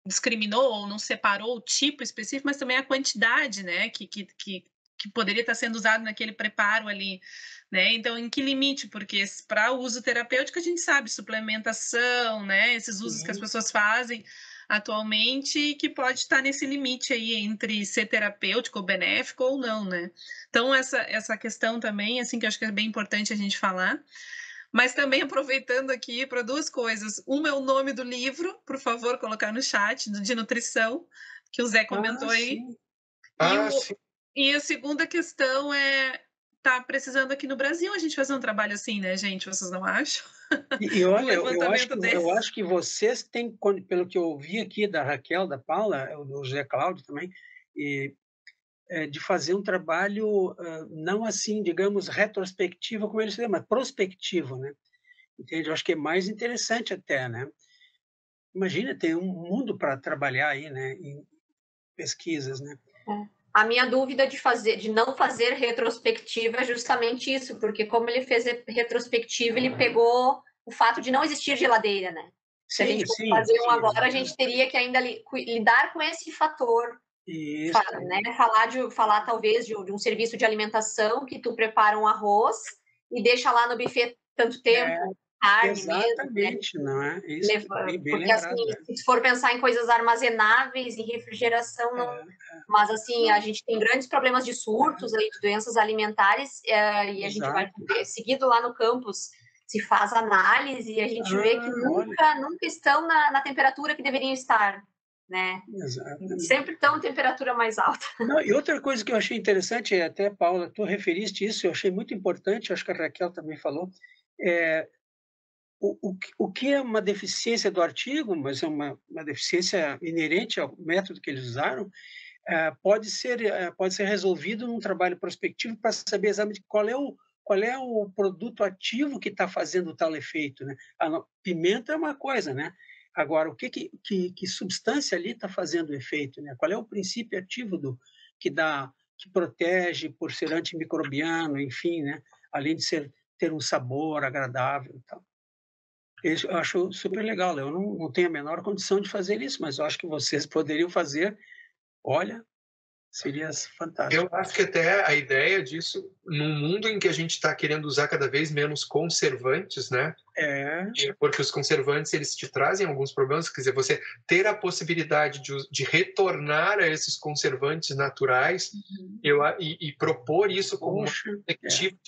discriminou ou não separou o tipo específico, mas também a quantidade, né, que poderia estar sendo usado naquele preparo ali, né? Então, em que limite? Porque para o uso terapêutico a gente sabe, suplementação, né, esses usos que as pessoas fazem atualmente, que pode estar nesse limite aí entre ser terapêutico ou benéfico ou não, né? Então, essa questão também, assim, que eu acho que é bem importante a gente falar. Mas também aproveitando aqui para duas coisas. Uma é o nome do livro, por favor, colocar no chat, de nutrição, que o Zé comentou aí. Sim. E a segunda questão tá precisando aqui no Brasil a gente fazer um trabalho assim, né, gente? Vocês não acham? E olha, eu acho que vocês têm, pelo que eu ouvi aqui da Raquel, da Paula, do José Cláudio também, de fazer um trabalho não assim, digamos, retrospectivo, como eles chamam, mas prospectivo, né? Entende? Eu acho que é mais interessante até, né? Imagina, tem um mundo para trabalhar aí, né? Em pesquisas, né? A minha dúvida de não fazer retrospectiva é justamente isso, porque como ele fez retrospectiva, ele pegou o fato de não existir geladeira, né? Se a gente fosse fazer agora, a gente teria que ainda lidar com esse fator. Isso. Né? Falar talvez de um serviço de alimentação que tu prepara um arroz e deixa lá no buffet tanto tempo, carne exatamente, mesmo, né? Não é? Isso bem porque lembrado, assim, se for pensar em coisas armazenáveis, em refrigeração, não. Mas assim, a gente tem grandes problemas de surtos, aí, de doenças alimentares, e a gente vai ter seguido lá no campus se faz análise e a gente vê que nunca estão na temperatura que deveriam estar, né? Exatamente. Sempre estão em temperatura mais alta. Não, e outra coisa que eu achei interessante, até, Paula, tu referiste isso, eu achei muito importante, acho que a Raquel também falou, o que é uma deficiência do artigo, mas é uma deficiência inerente ao método que eles usaram, pode ser resolvido num trabalho prospectivo para saber exatamente qual é o produto ativo que está fazendo tal efeito, né? A pimenta é uma coisa, né? Agora, o que substância ali está fazendo o efeito, né? Qual é o princípio ativo que protege por ser antimicrobiano, enfim, né? Além de ter um sabor agradável e tal. Isso eu acho super legal. Eu não tenho a menor condição de fazer isso, mas eu acho que vocês poderiam fazer. Olha, seria fantástico. Eu acho que até a ideia disso, num mundo em que a gente está querendo usar cada vez menos conservantes, né? Porque os conservantes, eles te trazem alguns problemas, quer dizer, você ter a possibilidade de retornar a esses conservantes naturais e propor isso como uma perspectiva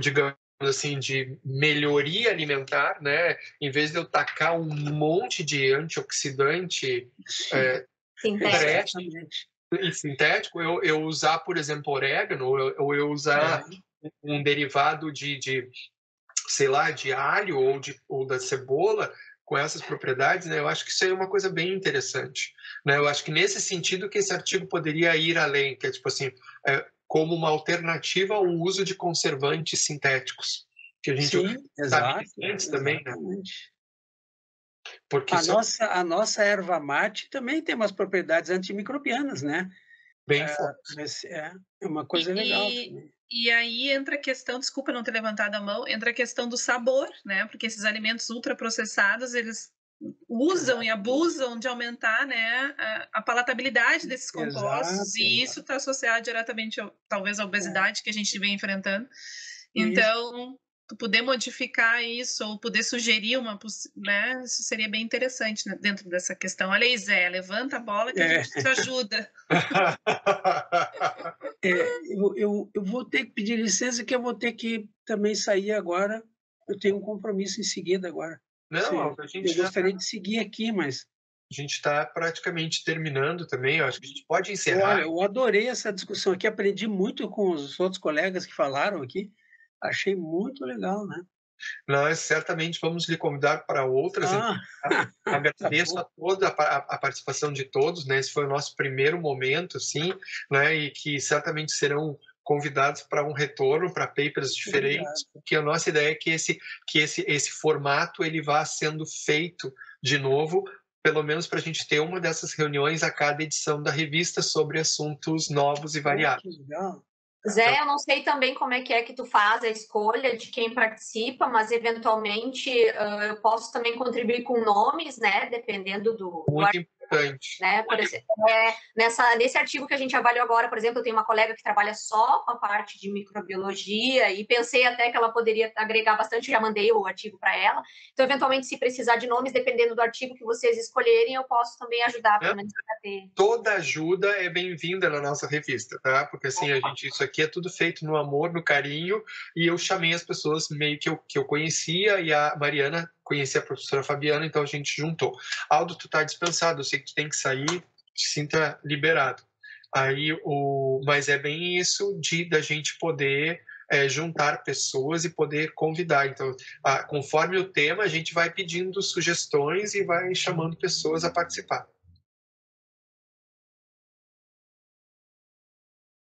digamos assim, de melhoria alimentar, né? Em vez de eu tacar um monte de antioxidante sintético, eu usar, por exemplo, orégano, ou eu usar um derivado sei lá, de alho ou da cebola com essas propriedades, né? Eu acho que isso aí é uma coisa bem interessante, né? Eu acho que nesse sentido que esse artigo poderia ir além, que é tipo assim, como uma alternativa ao uso de conservantes sintéticos, que a gente sabe antes também, né? Porque a nossa erva mate também tem umas propriedades antimicrobianas, né? Bem fortes. É uma coisa legal também. E aí entra a questão, desculpa não ter levantado a mão, entra a questão do sabor, né? Porque esses alimentos ultraprocessados, eles usam e abusam de aumentar, né, a palatabilidade desses compostos, e isso está associado diretamente, talvez, à obesidade que a gente vem enfrentando. Então, tu poder modificar isso ou poder sugerir né, isso seria bem interessante, né, dentro dessa questão. Olha aí, Zé, levanta a bola que a gente te ajuda. Eu vou ter que pedir licença, que eu vou ter que também sair agora. Eu tenho um compromisso em seguida agora. Não, eu gostaria de seguir aqui, mas... A gente está praticamente terminando também, eu acho que a gente pode encerrar. Olha, eu adorei essa discussão aqui, aprendi muito com os outros colegas que falaram aqui, achei muito legal, né? Nós certamente vamos lhe convidar para outras. Agradeço a toda a participação de todos, né? Esse foi o nosso primeiro momento, assim, né? E que certamente serão convidados para um retorno, para papers diferentes, porque a nossa ideia é que esse formato ele vá sendo feito de novo, pelo menos para a gente ter uma dessas reuniões a cada edição da revista sobre assuntos novos e variados. Que legal. Zé, eu não sei também como é que tu faz a escolha de quem participa, mas eventualmente eu posso também contribuir com nomes, né? Dependendo do Muito importante. Né? Por exemplo, nesse artigo que a gente avaliou agora, por exemplo, eu tenho uma colega que trabalha só com a parte de microbiologia e pensei até que ela poderia agregar bastante, já mandei o artigo para ela. Então, eventualmente, se precisar de nomes, dependendo do artigo que vocês escolherem, eu posso também ajudar, pelo menos para ter. Toda ajuda é bem-vinda na nossa revista, tá? Porque assim, isso aqui é tudo feito no amor, no carinho, e eu chamei as pessoas meio que eu conhecia, e a Mariana conhecia a professora Fabiana, então a gente juntou. Aldo, tu tá dispensado, eu sei que tu tem que sair, te sinta liberado. Mas é bem isso da gente poder juntar pessoas e poder convidar. Então, conforme o tema, a gente vai pedindo sugestões e vai chamando pessoas a participar.